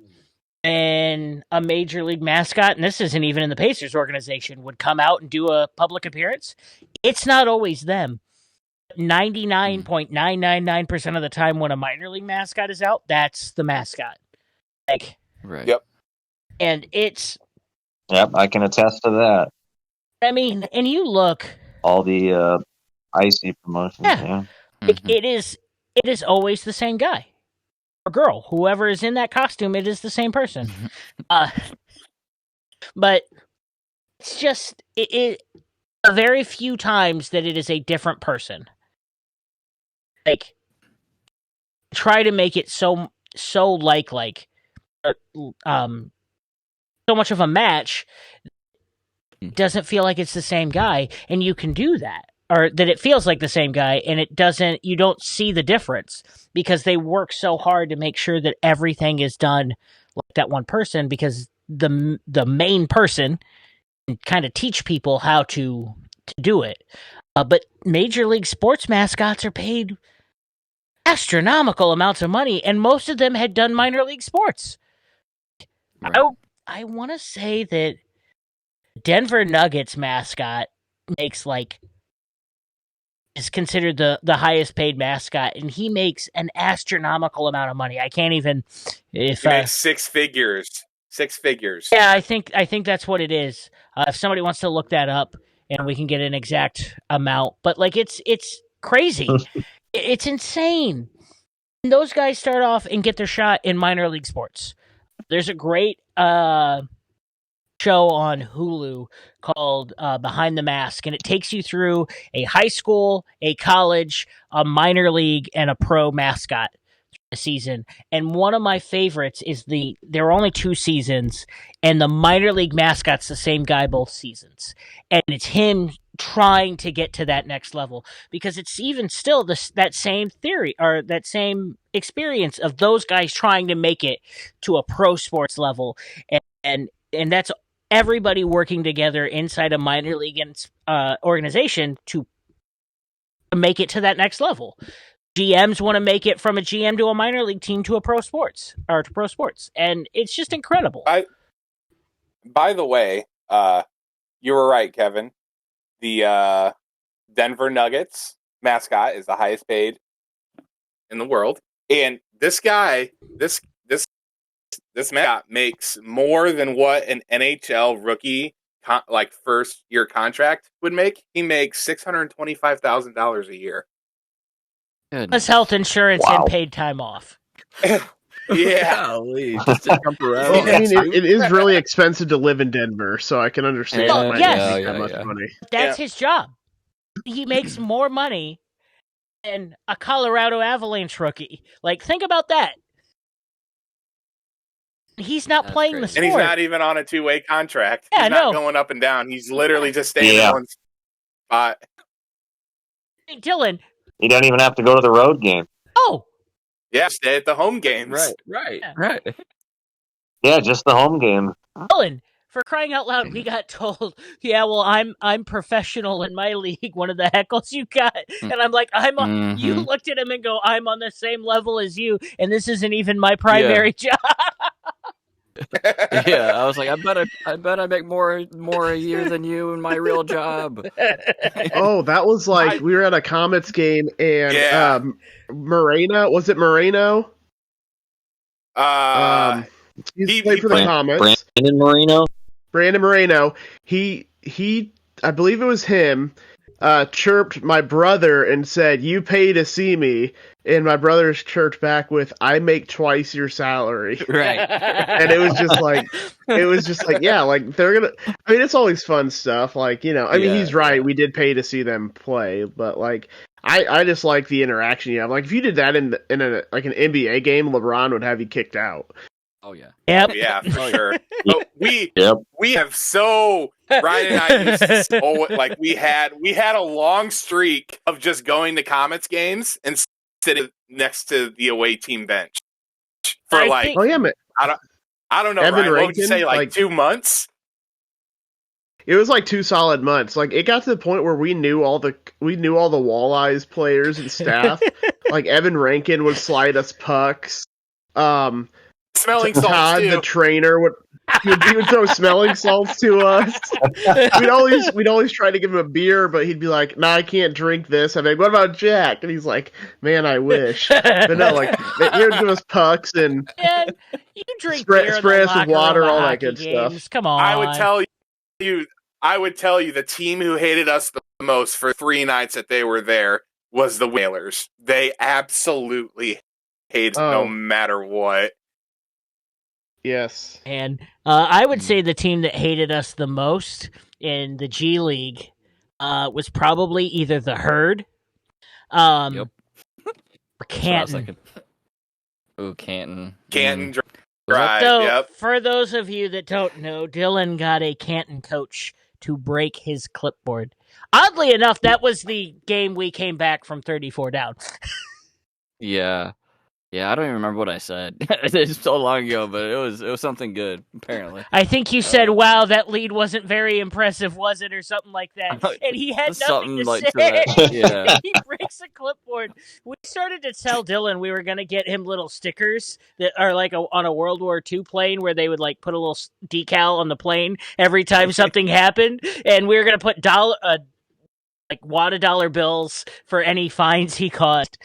when a major league mascot, and this isn't even in the Pacers organization, would come out and do a public appearance, it's not always them. 99.999% of the time when a minor league mascot is out, that's the mascot. Right. Yep. And it's... Yep, I can attest to that. I mean, and you look all the icy promotions. Yeah. It is always the same guy or girl, whoever is in that costume. It is the same person. But it's just it very few times that it is a different person. Like, try to make it so so much of a match. Doesn't feel like it's the same guy, and you can do that, or that it feels like the same guy, and it doesn't. You don't see the difference because they work so hard to make sure that everything is done like that one person. Because the main person kind of teach people how to do it. But Major League Sports mascots are paid astronomical amounts of money, and most of them had done minor league sports. Right. I want to say that Denver Nuggets mascot is considered the highest paid mascot, and he makes an astronomical amount of money. I can't even he makes six figures. Yeah, I think that's what it is. If somebody wants to look that up, and we can get an exact amount, but like it's crazy, it's insane. And those guys start off and get their shot in minor league sports. There's a great show on Hulu called Behind the Mask, and it takes you through a high school, a college, a minor league, and a pro mascot season. And one of my favorites is there are only 2 seasons, and the minor league mascot's the same guy both seasons, and it's him trying to get to that next level, because it's even still that same theory or that same experience of those guys trying to make it to a pro sports level, and that's everybody working together inside a minor league organization to make it to that next level. GMs want to make it from a GM to a minor league team to a pro sports, and it's just incredible. By the way, you were right, Kevin. The Denver Nuggets mascot is the highest paid in the world, and this guy, this mascot makes more than what an NHL rookie first year contract would make. He makes $625,000 a year. Plus health insurance and paid time off. Yeah. Just to jump around. Well, I mean, it is really expensive to live in Denver, so I can understand that much money. That's his job. He makes more money than a Colorado Avalanche rookie. Like, think about that. He's not playing the sport. And he's not even on a 2-way contract. Yeah, he's not going up and down. He's literally just staying in one spot. Hey, Dylan. You don't even have to go to the road game. Oh. Yeah, stay at the home games. Right. Yeah, just the home game. Dylan, for crying out loud, we got told, yeah, well, I'm professional in my league, one of the heckles you got. And I'm like, you looked at him and go, I'm on the same level as you, and this isn't even my primary job. Yeah, I was like, I bet I make more a year than you in my real job. Oh, that was like we were at a Comets game, and Moreno, was it Moreno? He played for the Comets. Brandon Moreno. He I believe it was him. Chirped my brother and said, "You pay to see me," and my brother's chirped back with, "I make twice your salary." Right. And it was just like, yeah, like they're gonna. I mean, it's always fun stuff. Like, you know, I mean, he's right. We did pay to see them play, but like, I just like the interaction you have. Like, if you did that in an NBA game, LeBron would have you kicked out. Oh yeah. Yep. Yeah, for sure. But we have so Ryan and I used to we had a long streak of just going to Comets games and sitting next to the away team bench for I don't know, Evan Ryan, Rankin, what would you say, like 2 months? It was like 2 solid months. Like, it got to the point where we knew all the Walleyes players and staff. Like, Evan Rankin would slide us pucks. Smelling salts Todd, too. The trainer, he would throw smelling salts to us. We'd always try to give him a beer, but he'd be like, "Nah, I can't drink this." I'm like, "What about Jack?" And he's like, "Man, I wish." But no, like, he would give us pucks and you drink beer spray us with water, all that good games. stuff. Come on. I would tell you, I would tell you the team who hated us the most for 3 nights that they were there was the Whalers. They absolutely hated no matter what. Yes. And I would say the team that hated us the most in the G League was probably either the Herd or Canton. Ooh, Canton. Canton Drive, so, for those of you that don't know, Dylan got a Canton coach to break his clipboard. Oddly enough, that was the game we came back from 34 down. Yeah. Yeah, I don't even remember what I said. It's so long ago, but it was something good, apparently. I think you said, wow, that lead wasn't very impressive, was it? Or something like that. And he had nothing to say. Yeah. He breaks a clipboard. We started to tell Dylan we were going to get him little stickers that are like on a World War II plane where they would like put a little decal on the plane every time something happened. And we were going to put like wad dollar bills for any fines he caused.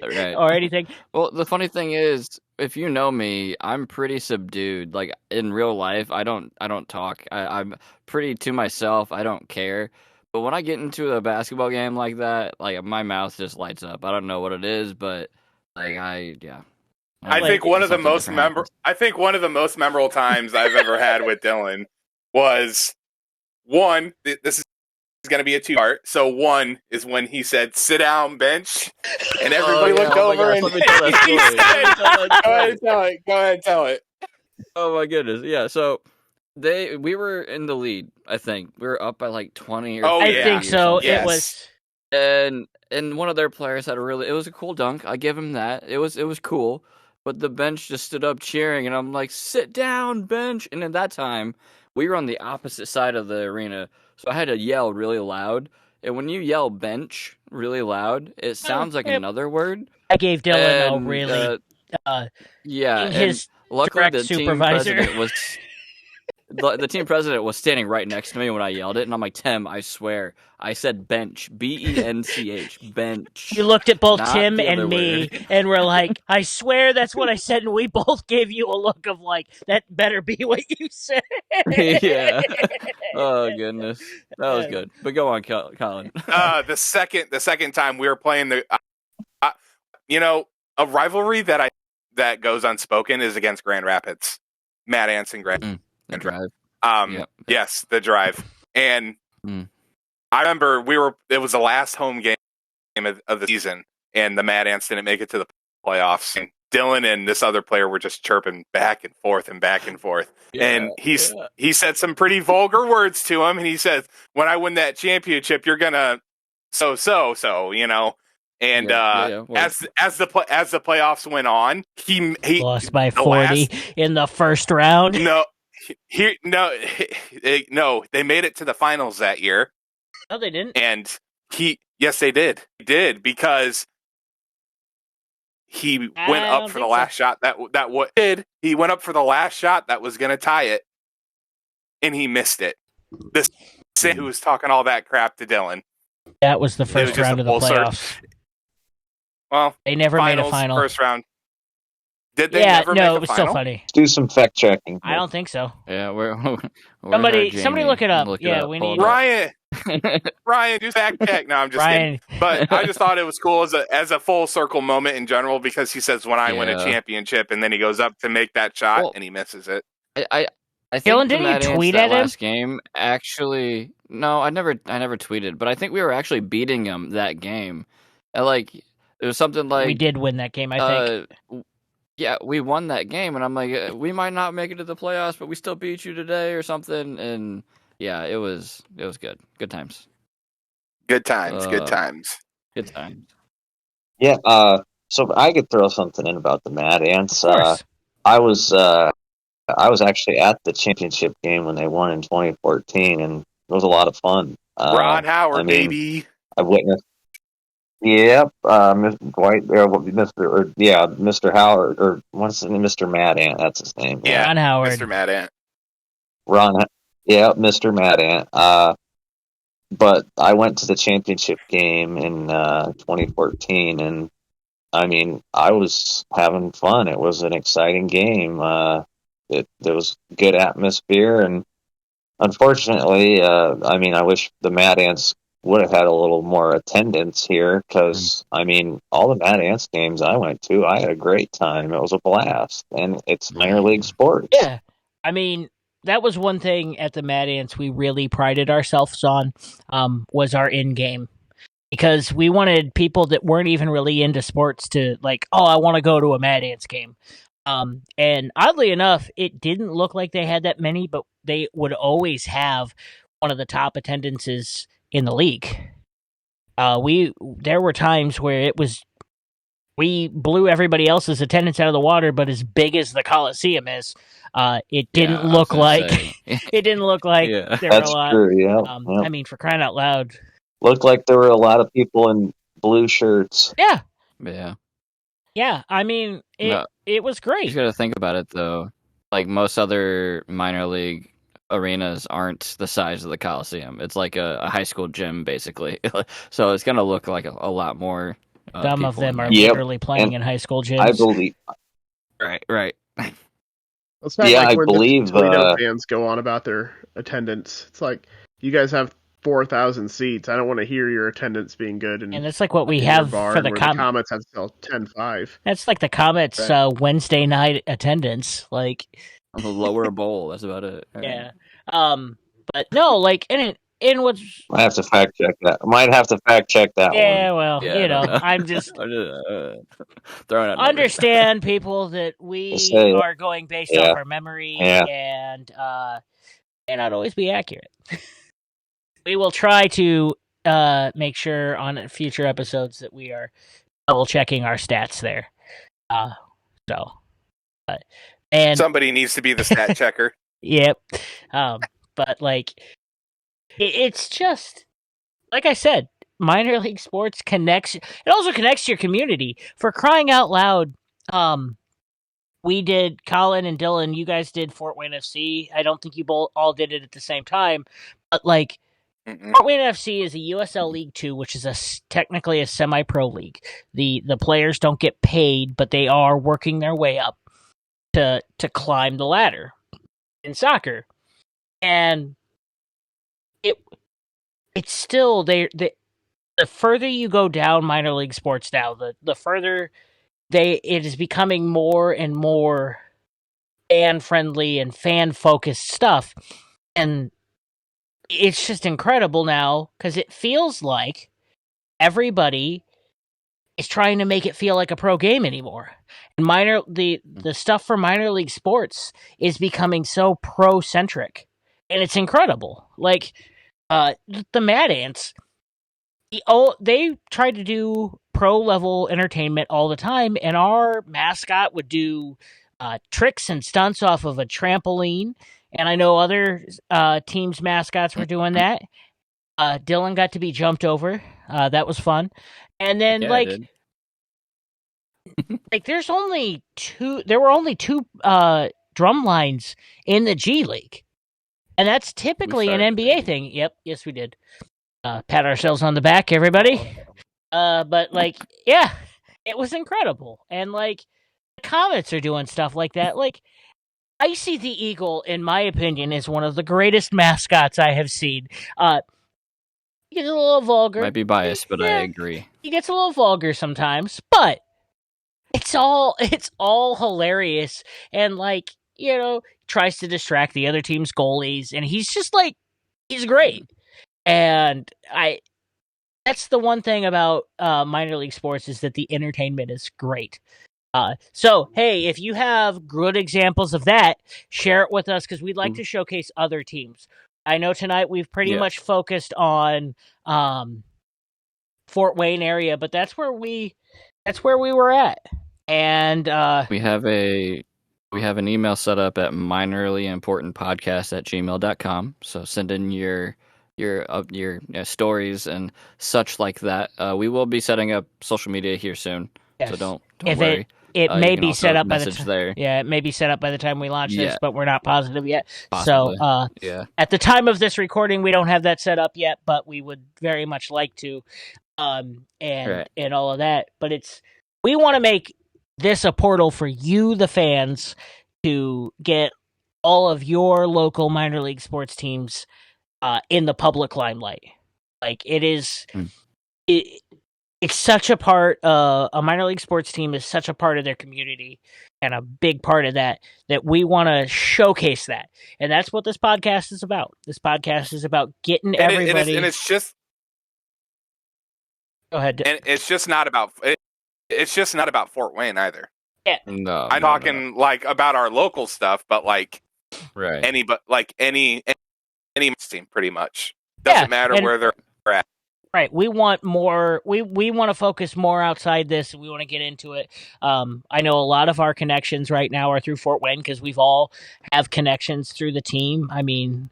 Right. Or anything. Well, the funny thing is, if you know me, I'm pretty subdued. Like in real life, I don't talk. I'm pretty to myself. I don't care. But when I get into a basketball game like that, like my mouth just lights up. I don't know what it is, but like I think one of the most memorable times I've ever had with Dylan was one. This is going to be a 2-part. So one is when he said, "Sit down, bench," and everybody looked over and he said, "Go ahead and tell it." Oh my goodness! Yeah, so we were in the lead. I think we were up by like 20 or. I think so. Yes. It was, and one of their players had it was a cool dunk. I give him that. It was cool, but the bench just stood up cheering, and I'm like, "Sit down, bench!" And at that time, we were on the opposite side of the arena. So I had to yell really loud. And when you yell bench really loud, it sounds like another word. I gave Dylan a really his luckily direct supervisor. The team president was standing right next to me when I yelled it, and I'm like, "Tim, I swear, I said bench, BENCH, bench." You looked at both Tim and me, and we're like, "I swear that's what I said," and we both gave you a look of like, "That better be what you said." Yeah. Oh goodness, that was good. But go on, Colin. The second time we were playing a rivalry that goes unspoken is against Grand Rapids, Mad Ants and Grand. The Drive. Yes, the Drive. And I remember it was the last home game of the season, and the Mad Ants didn't make it to the playoffs. And Dylan and this other player were just chirping back and forth and back and forth. And he said some pretty vulgar words to him, and he says, "When I win that championship, you're gonna so, you know." And as the playoffs went on, he lost by 40 in the first round. No, they made it to the finals that year. No, they didn't. And yes, they did. He did because he went up for the last shot. He went up for the last shot that was going to tie it, and he missed it. This who was talking all that crap to Dylan. That was the first round of the playoffs. Well, they never made a final. First round. Did they never make a final? No, it was still funny. Let's do some fact checking. I don't think so. Yeah, we're somebody look it up. We need Ryan. Ryan, do fact check. No, I'm just kidding. But I just thought it was cool as a full circle moment in general because he says when I win a championship, and then he goes up to make that shot and he misses it. I think Dylan, didn't you tweet at him? Last game, actually, no, I never tweeted, but I think we were actually beating him that game. It was something like we did win that game. I think. Yeah, we won that game, and I'm like, we might not make it to the playoffs, but we still beat you today or something. And yeah, it was good. Good times. Good times. Good times. Good times. Yeah. So I could throw something in about the Mad Ants. I was actually at the championship game when they won in 2014, and it was a lot of fun. Ron Howard, baby. I witnessed. Yep, Mr. Howard, or what's his name? Mr. Mad Ant, that's his name. Yeah, Ron Howard. Mr. Mad Ant. Mr. Mad Ant. But I went to the championship game in 2014, and I mean, I was having fun. It was an exciting game. There was good atmosphere, and unfortunately, I mean, I wish the Mad Ants would have had a little more attendance here because, I mean, all the Mad Ants games I went to, I had a great time. It was a blast, and it's minor league sports. Yeah, I mean, that was one thing at the Mad Ants we really prided ourselves on, was our in-game. Because we wanted people that weren't even really into sports to like, oh, I want to go to a Mad Ants game. And oddly enough, it didn't look like they had that many, but they would always have one of the top attendances in the league. There were times where we blew everybody else's attendance out of the water, but as big as the Coliseum is, it didn't look like it didn't look like there were a lot. True, yeah. I mean, for crying out loud. Looked like there were a lot of people in blue shirts. Yeah. Yeah. Yeah, I mean, it was great. You got to think about it, though. Like, most other minor league arenas aren't the size of the Coliseum. It's like a high school gym, basically. So it's going to look like a lot more. Some of them are literally playing in high school gyms. I believe. Right. It's not like when the Toledo fans go on about their attendance. It's like, you guys have 4,000 seats. I don't want to hear your attendance being good. And that's like what we have for the Comets have to sell 10-5. That's like the Comets Wednesday night attendance. Like the lower bowl. That's about it. Right? Yeah. But no, like in what's I have to fact check that. I might have to fact check that one. Yeah, well, you know, I'm just throwing out understand people that we are going based off our memory and may not always be accurate. We will try to make sure on future episodes that we are double checking our stats there. And somebody needs to be the stat checker. Yep. But like, it's just like I said, minor league sports connects. It also connects to your community. For crying out loud, we did, Colin and Dylan, you guys did Fort Wayne FC. I don't think you all did it at the same time, but like. Fort Wayne FC is a USL League 2, which is technically a semi-pro league. The players don't get paid, but they are working their way up to climb the ladder in soccer. And it's still the further you go down minor league sports now, the further it is becoming more and more fan friendly and fan focused stuff. And it's just incredible now because it feels like everybody is trying to make it feel like a pro game anymore. And the stuff for minor league sports is becoming so pro centric, and it's incredible. Like the Mad Ants, they tried to do pro level entertainment all the time, and our mascot would do tricks and stunts off of a trampoline. And I know other teams' mascots were doing that. Dylan got to be jumped over. That was fun. And then, like there were only two drum lines in the G League. And that's typically an NBA thing. Yep, yes, we did. Pat ourselves on the back, everybody. But, like, yeah, it was incredible. And, like, the Comets are doing stuff like that. Like, Icy the Eagle, in my opinion, is one of the greatest mascots I have seen. He gets a little vulgar. Might be biased, but I agree. He gets a little vulgar sometimes, but it's all hilarious. And, like, you know, tries to distract the other team's goalies, and he's just like, he's great. And that's the one thing about minor league sports is that the entertainment is great. So, hey, if you have good examples of that, share it with us because we'd like to showcase other teams. I know tonight we've pretty much focused on Fort Wayne area, but that's where we were at. And we have an email set up at minorlyimportantpodcast@gmail.com. So send in your stories and such like that. We will be setting up social media here soon. Yes. So don't worry. It may be set up by the time. There. Yeah, it may be set up by the time we launch this, but we're not positive yet. Possibly. So, at the time of this recording, we don't have that set up yet, but we would very much like to, and all of that. But we want to make this a portal for you, the fans, to get all of your local minor league sports teams in the public limelight. Like it is, it's such a part. A minor league sports team is such a part of their community and a big part of that we want to showcase that, and that's what this podcast is about. This podcast is about getting everybody. And it's just. Go ahead. And it's just not about. It's just not about Fort Wayne either. Yeah. No, I'm talking like about our local stuff, but like any team pretty much doesn't matter where they're at. Right. We want more. We want to focus more outside this. We want to get into it. I know a lot of our connections right now are through Fort Wayne because we've all have connections through the team. I mean,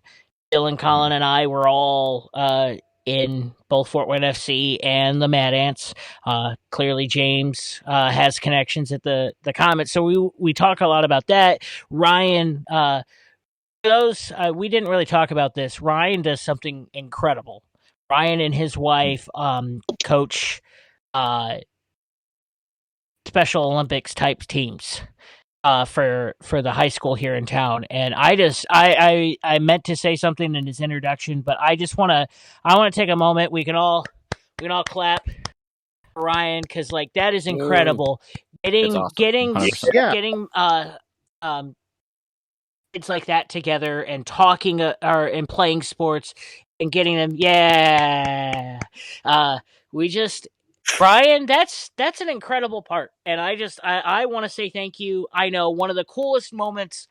Dylan, Colin, and I were all in both Fort Wayne FC and the Mad Ants. Clearly, James has connections at the Comets, so we talk a lot about that. Ryan, we didn't really talk about this. Ryan does something incredible. Ryan and his wife coach Special Olympics type teams for the high school here in town. And I meant to say something in his introduction, but I want to take a moment. We can all clap for Ryan because like that is incredible. Awesome. Getting kids like that together and talking and playing sports. And getting them, Brian, that's an incredible part, and I want to say thank you. I know one of the coolest moments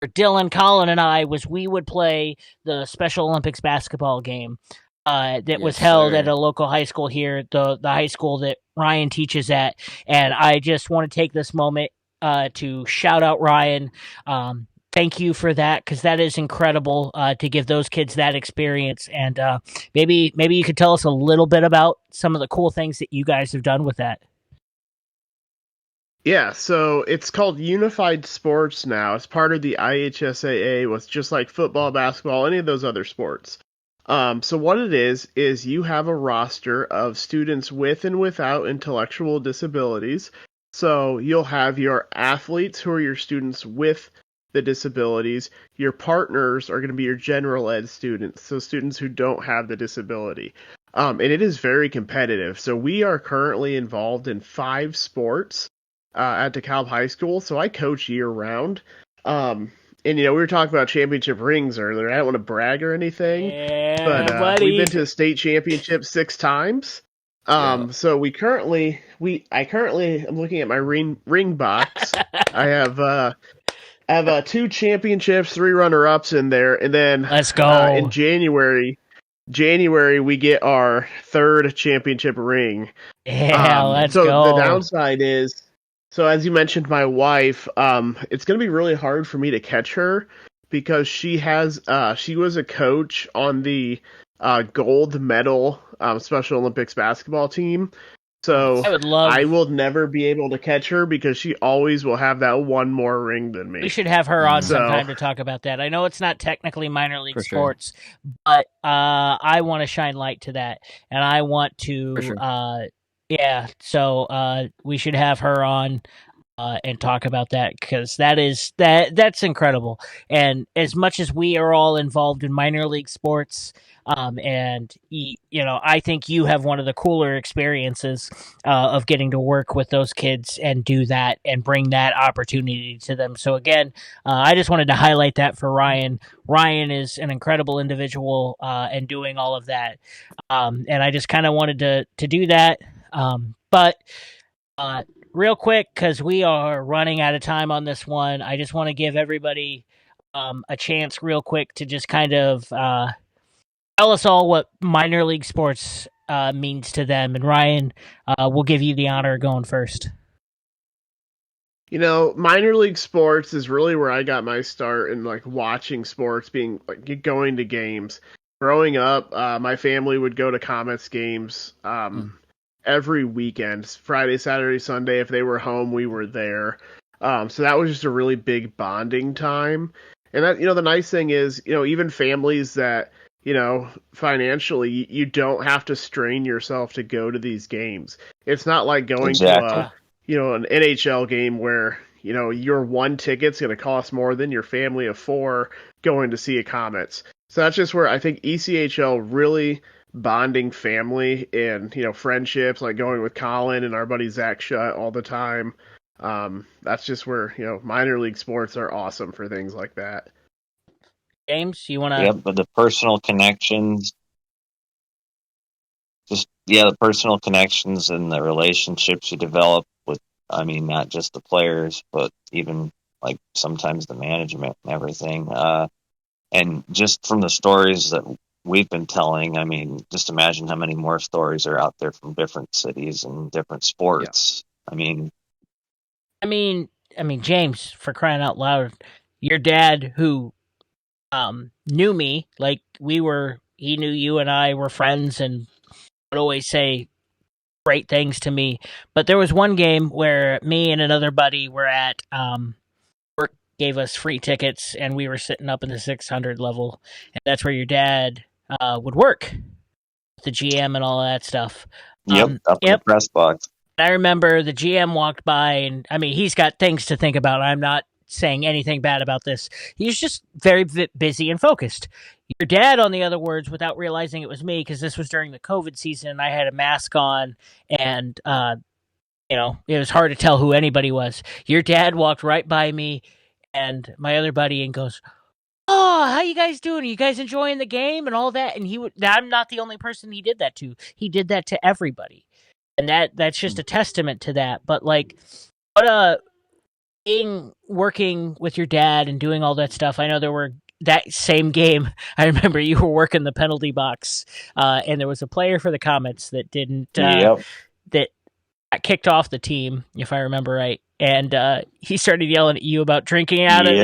for Dylan, Colin, and I was we would play the Special Olympics basketball game that was held at a local high school here, the high school that Ryan teaches at, and I just want to take this moment to shout out Ryan. Thank you for that, because that is incredible to give those kids that experience. And maybe you could tell us a little bit about some of the cool things that you guys have done with that. Yeah, so it's called Unified Sports now. It's part of the IHSAA, with just like football, basketball, any of those other sports. So what it is you have a roster of students with and without intellectual disabilities. So you'll have your athletes who are your students with the disabilities. Your partners are going to be your general ed students, so students who don't have the disability. And it is very competitive. So we are currently involved in 5 sports at DeKalb High School. So I coach year round. And we were talking about championship rings earlier. I don't want to brag or anything, but we've been to the state championship 6 times. So I currently I'm looking at my ring box. I have 2 championships, 3 runner-ups in there, and then let's go. In January we get our 3rd championship ring. Yeah, let's go. So the downside is, so as you mentioned, my wife, it's going to be really hard for me to catch her because she was a coach on the gold medal Special Olympics basketball team. So I will never be able to catch her because she always will have that one more ring than me. We should have her on sometime to talk about that. I know it's not technically minor league sports, but I want to shine light to that, and I want to. So we should have her on and talk about that because that's incredible. And as much as we are all involved in minor league sports. And I think you have one of the cooler experiences of getting to work with those kids and do that and bring that opportunity to them. So again, I just wanted to highlight that for Ryan. Ryan is an incredible individual and doing all of that. And I just kind of wanted to do that. But real quick, because we are running out of time on this one, I just want to give everybody a chance real quick to just kind of tell us all what minor league sports means to them. And Ryan, we'll give you the honor of going first. Minor league sports is really where I got my start in like watching sports, being like going to games. Growing up, my family would go to Comets games every weekend, Friday, Saturday, Sunday. If they were home, we were there. So that was just a really big bonding time. And that, the nice thing is, even families that, financially, you don't have to strain yourself to go to these games. It's not like going to an NHL game where, your one ticket's going to cost more than your family of 4 going to see a Comets. So that's just where I think ECHL really bonding family and, friendships, like going with Colin and our buddy Zach Shutt all the time. That's just where, minor league sports are awesome for things like that. James, you want to? Yep, but the personal connections, the personal connections and the relationships you develop with, not just the players, but even like sometimes the management and everything. And just from the stories that we've been telling, just imagine how many more stories are out there from different cities and different sports. Yeah. James, for crying out loud, your dad who knew me, like he knew you and I were friends and would always say great things to me. But there was one game where me and another buddy were at work gave us free tickets and we were sitting up in the 600 level, and that's where your dad would work, the GM and all that stuff. Up in the press box. I remember the GM walked by, and he's got things to think about. I'm not saying anything bad about this. He's just very busy and focused. Your dad, on the other words, without realizing it was me, because this was during the COVID season and I had a mask on, and it was hard to tell who anybody was. Your dad walked right by me and my other buddy and goes, "Oh, how you guys doing? Are you guys enjoying the game and all that?" And I'm not the only person he did that to. He did that to everybody. And that's just a testament to that. But like, working with your dad and doing all that stuff. I know there were that same game. I remember you were working the penalty box, and there was a player for the Comets that didn't that got kicked off the team, if I remember right. And he started yelling at you about drinking out of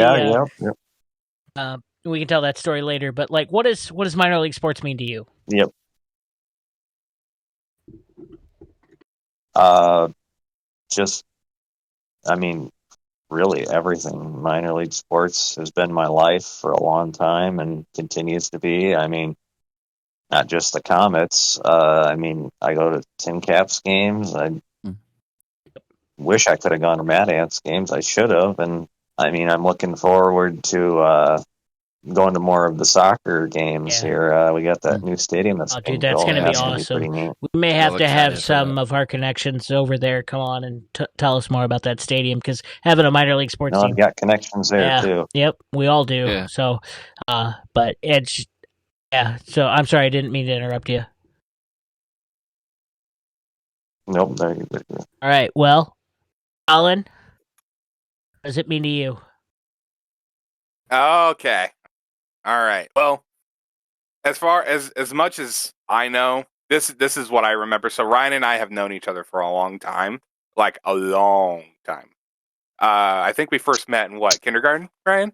the. We can tell that story later. But like, what does minor league sports mean to you? Yep. Really everything. Minor league sports has been my life for a long time and continues to be. Not just the Comets. I go to Tin Caps games. I wish I could have gone to Mad Ants games. I should have. And I'm looking forward to going to more of the soccer games here. We got that new stadium that's dude, that's going to be awesome. We may have to have some of our connections over there come on and tell us more about that stadium, because having a minor league sports team, I've got connections there too. Yep, we all do. Yeah. So, but it's So I'm sorry, I didn't mean to interrupt you. Nope, there you go. All right, well, Colin, what does it mean to you? Okay. All right. Well, as much as I know, this is what I remember. So Ryan and I have known each other for a long time, like a long time. I think we first met in kindergarten, Ryan?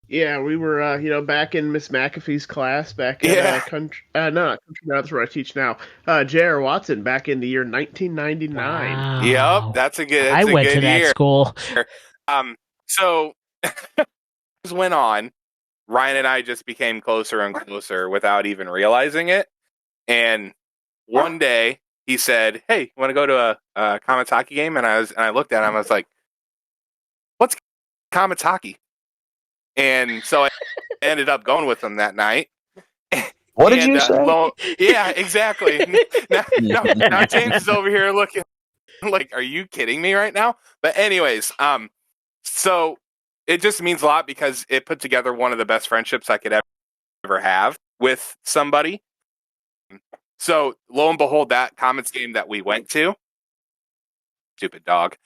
Yeah, we were, back in Miss McAfee's class, back at country. No, not country. That's where I teach now. J.R. Watson, back in the year 1999. Wow. Yep, that's a good. I went to that school. So went on. Ryan and I just became closer and closer without even realizing it. And one day he said, "Hey, you want to go to a Comets hockey game?" And I looked at him. I was like, "What's Comets hockey?" And so I ended up going with him that night. What did you say? Yeah, exactly. now James is over here looking like, "Are you kidding me right now?" But anyways, so it just means a lot because it put together one of the best friendships I could ever have with somebody. So lo and behold, that Comets game that we went to, stupid dog,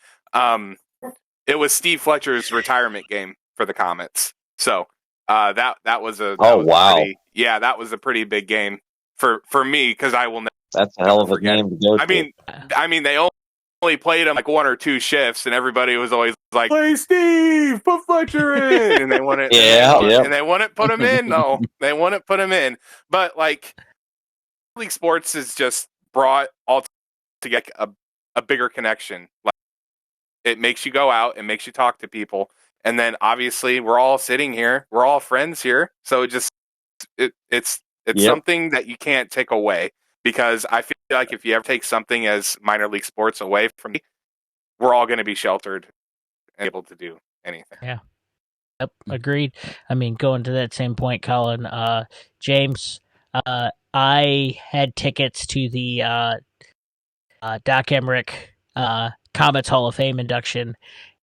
it was Steve Fletcher's retirement game for the Comets. So that was a that was a pretty big game for me, because I will never. That's a hell of a game to go to. I mean they only played him like one or two shifts, and everybody was always like, "Play Steve, put Fletcher in," and they wouldn't. And they wouldn't put him in. No, they wouldn't put him in. But like, league sports has just brought all to get a bigger connection. Like, it makes you go out, it makes you talk to people, and then obviously we're all sitting here, we're all friends here, so it's something that you can't take away. Because I feel like if you ever take something as minor league sports away from me, we're all going to be sheltered and able to do anything. Yeah. Yep, agreed. I mean, going to that same point, Colin, James, I had tickets to the Doc Emmerich Comets Hall of Fame induction,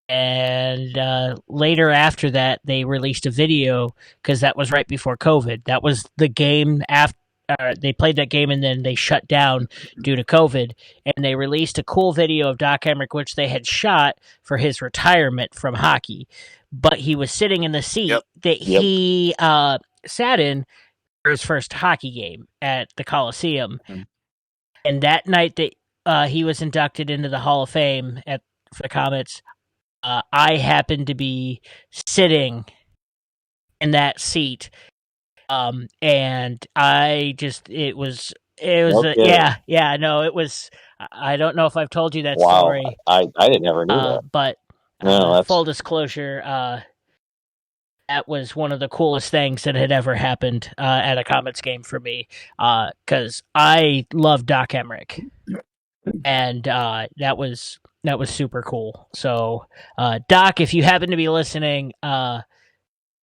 and later after that, they released a video because that was right before COVID. That was the game after. They played that game and then they shut down due to COVID, and they released a cool video of Doc Emmerich, which they had shot for his retirement from hockey. But he was sitting in the seat that he sat in for his first hockey game at the Coliseum. Mm-hmm. And that night that he was inducted into the Hall of Fame for the Comets, I happened to be sitting in that seat. And I just, it was, okay. It was, I don't know if I've told you that story. I never knew that. But full disclosure, that was one of the coolest things that had ever happened at a Comets game for me, because I love Doc Emmerich, and that was super cool. So, Doc, if you happen to be listening,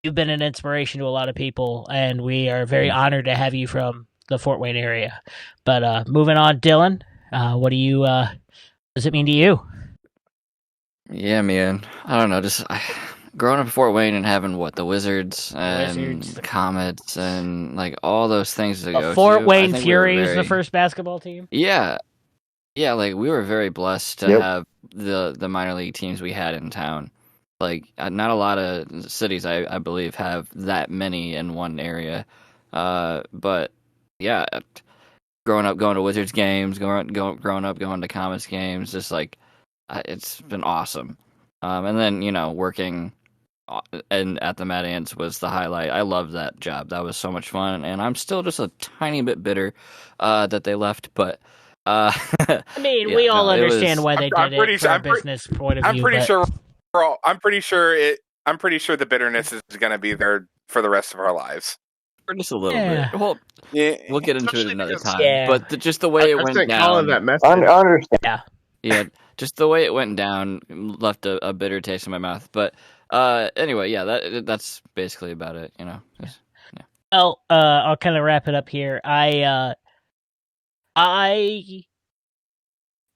you've been an inspiration to a lot of people, and we are very honored to have you from the Fort Wayne area. But moving on, Dylan, what does it mean to you? Yeah, man. I don't know. Just growing up in Fort Wayne and having the Wizards and the Comets and like all those things to go to. Fort Wayne Fury is the first basketball team. Yeah, like we were very blessed to have the minor league teams we had in town. Like, not a lot of cities, I believe, have that many in one area. But, yeah, growing up going to Wizards games, growing up going to Comets games, just, like, it's been awesome. And then, working at the Mad Ants was the highlight. I loved that job. That was so much fun. And I'm still just a tiny bit bitter that they left, but... I mean, we all understand why they did it from a business point of view. I'm pretty sure the bitterness is going to be there for the rest of our lives. For just a little bit. Well, we'll get into it another time. Yeah. But just the way it went down. Yeah, just the way it went down left a bitter taste in my mouth. But anyway, yeah, that's basically about it. Well, I'll kind of wrap it up here. I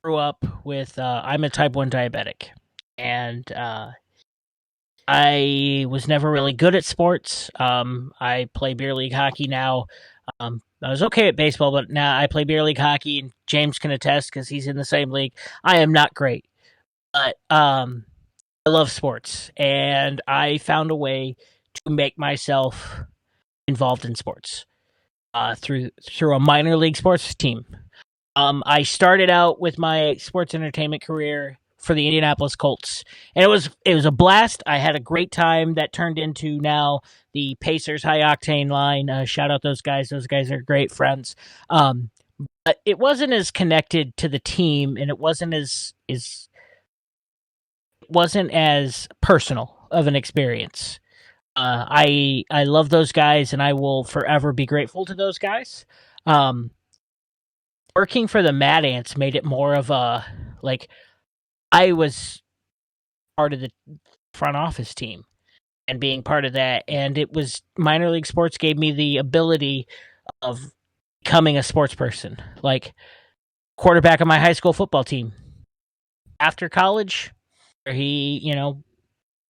grew up with I'm a type 1 diabetic. And I was never really good at sports. I play beer league hockey now. I was okay at baseball, but now I play beer league hockey, and James can attest because he's in the same league. I am not great, but I love sports, and I found a way to make myself involved in sports through a minor league sports team. I started out with my sports entertainment career for the Indianapolis Colts, and it was a blast. I had a great time that turned into now the Pacers High Octane line. Shout out those guys. Those guys are great friends. But it wasn't as connected to the team, and it wasn't as personal of an experience. I love those guys, and I will forever be grateful to those guys. Working for the Mad Ants made it more of a I was part of the front office team and being part of that. And it was minor league sports gave me the ability of becoming a sports person, like quarterback of my high school football team. After college, he, did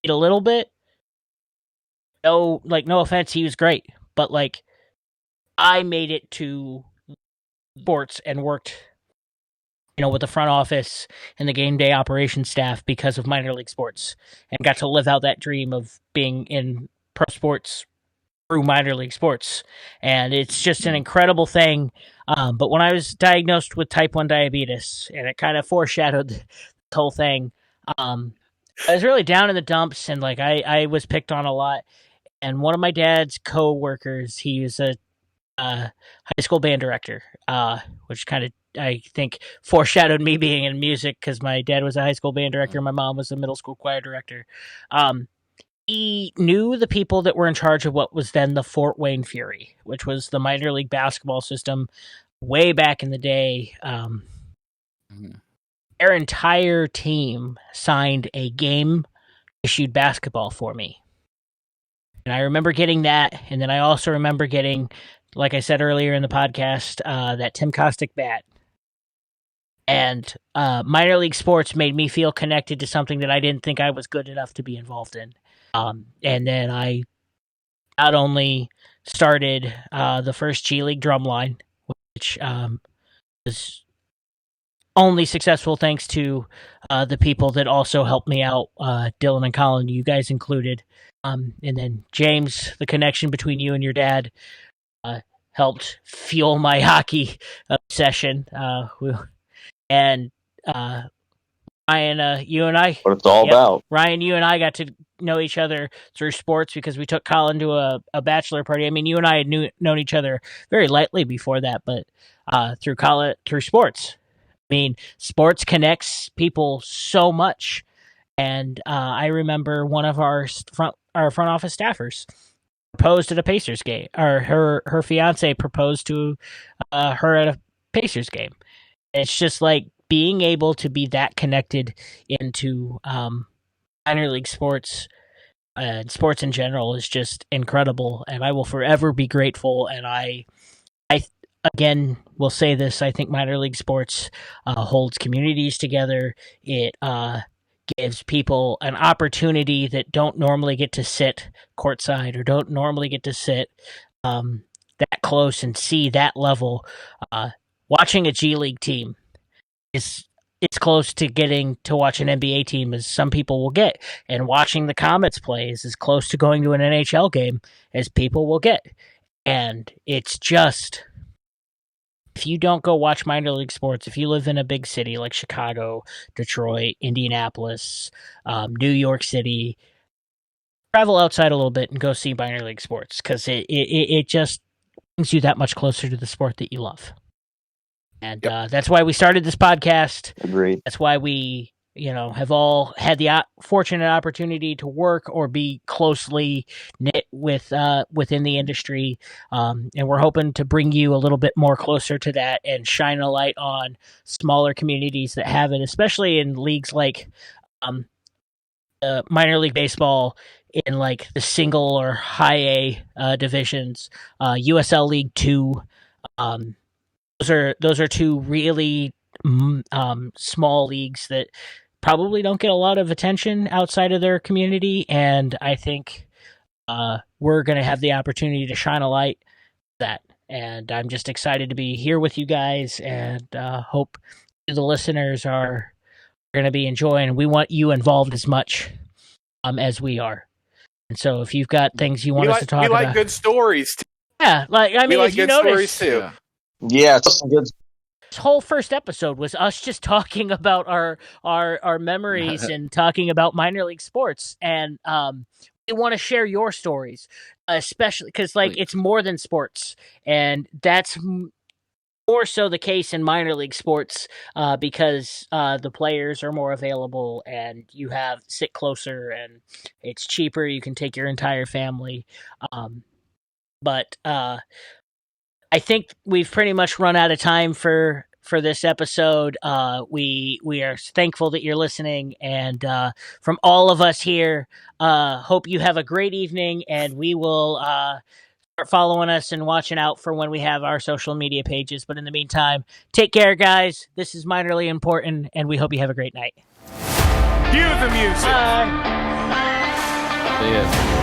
a little bit. No offense, he was great. But I made it to sports and worked with the front office and the game day operations staff because of minor league sports, and got to live out that dream of being in pro sports through minor league sports. And it's just an incredible thing. But when I was diagnosed with type 1 diabetes, and it kind of foreshadowed the whole thing, I was really down in the dumps, and I was picked on a lot. And one of my dad's co-workers, he was a high school band director, which kind of, I think, foreshadowed me being in music because my dad was a high school band director. My mom was a middle school choir director. He knew the people that were in charge of what was then the Fort Wayne Fury, which was the minor league basketball system way back in the day. their entire team signed a game-issued basketball for me. And I remember getting that, and then I also remember getting, like I said earlier in the podcast, that Tim Kostick bat. And minor league sports made me feel connected to something that I didn't think I was good enough to be involved in. And then I not only started the first G League Drumline, which was only successful thanks to the people that also helped me out, Dylan and Colin, you guys included. And then James, the connection between you and your dad helped fuel my hockey obsession. And Ryan, you and I... What it's all about. Ryan, you and I got to know each other through sports because we took Colin to a bachelor party. I mean, you and I had known each other very lightly before that, but through sports. I mean, sports connects people so much. And I remember one of our front office staffers proposed at a Pacers game, or her fiance proposed to her at a Pacers game. It's just like being able to be that connected into minor league sports and sports in general is just incredible, and I will forever be grateful. And I again will say this: I think minor league sports holds communities together. It gives people an opportunity that don't normally get to sit courtside or don't normally get to sit that close and see that level. Watching a G League team it's close to getting to watch an NBA team as some people will get, and watching the Comets play is as close to going to an NHL game as people will get. And it's just, if you don't go watch minor league sports, if you live in a big city like Chicago, Detroit, Indianapolis, New York City, travel outside a little bit and go see minor league sports, because it just brings you that much closer to the sport that you love. And that's why we started this podcast. Agreed. That's why we, have all had the fortunate opportunity to work or be closely knit with within the industry. And we're hoping to bring you a little bit more closer to that and shine a light on smaller communities that have it, especially in leagues like minor league baseball in like the single or high A divisions, USL League 2. Those are two really small leagues that probably don't get a lot of attention outside of their community, and I think we're going to have the opportunity to shine a light on that. And I'm just excited to be here with you guys, and hope the listeners are going to be enjoying. We want you involved as much as we are. And so if you've got things you want us to talk about. We like good stories, too. Yeah, if you notice, stories too. Yeah, it's some good. This whole first episode was us just talking about our memories and talking about minor league sports, and we want to share your stories, especially because it's more than sports, and that's more so the case in minor league sports because the players are more available, and you have sit closer, and it's cheaper. You can take your entire family, but. I think we've pretty much run out of time for this episode. We are thankful that you're listening, and from all of us here, hope you have a great evening, and we will start following us and watching out for when we have our social media pages. But in the meantime, take care, guys. This is minorly important, and we hope you have a great night. Cue the music. See ya.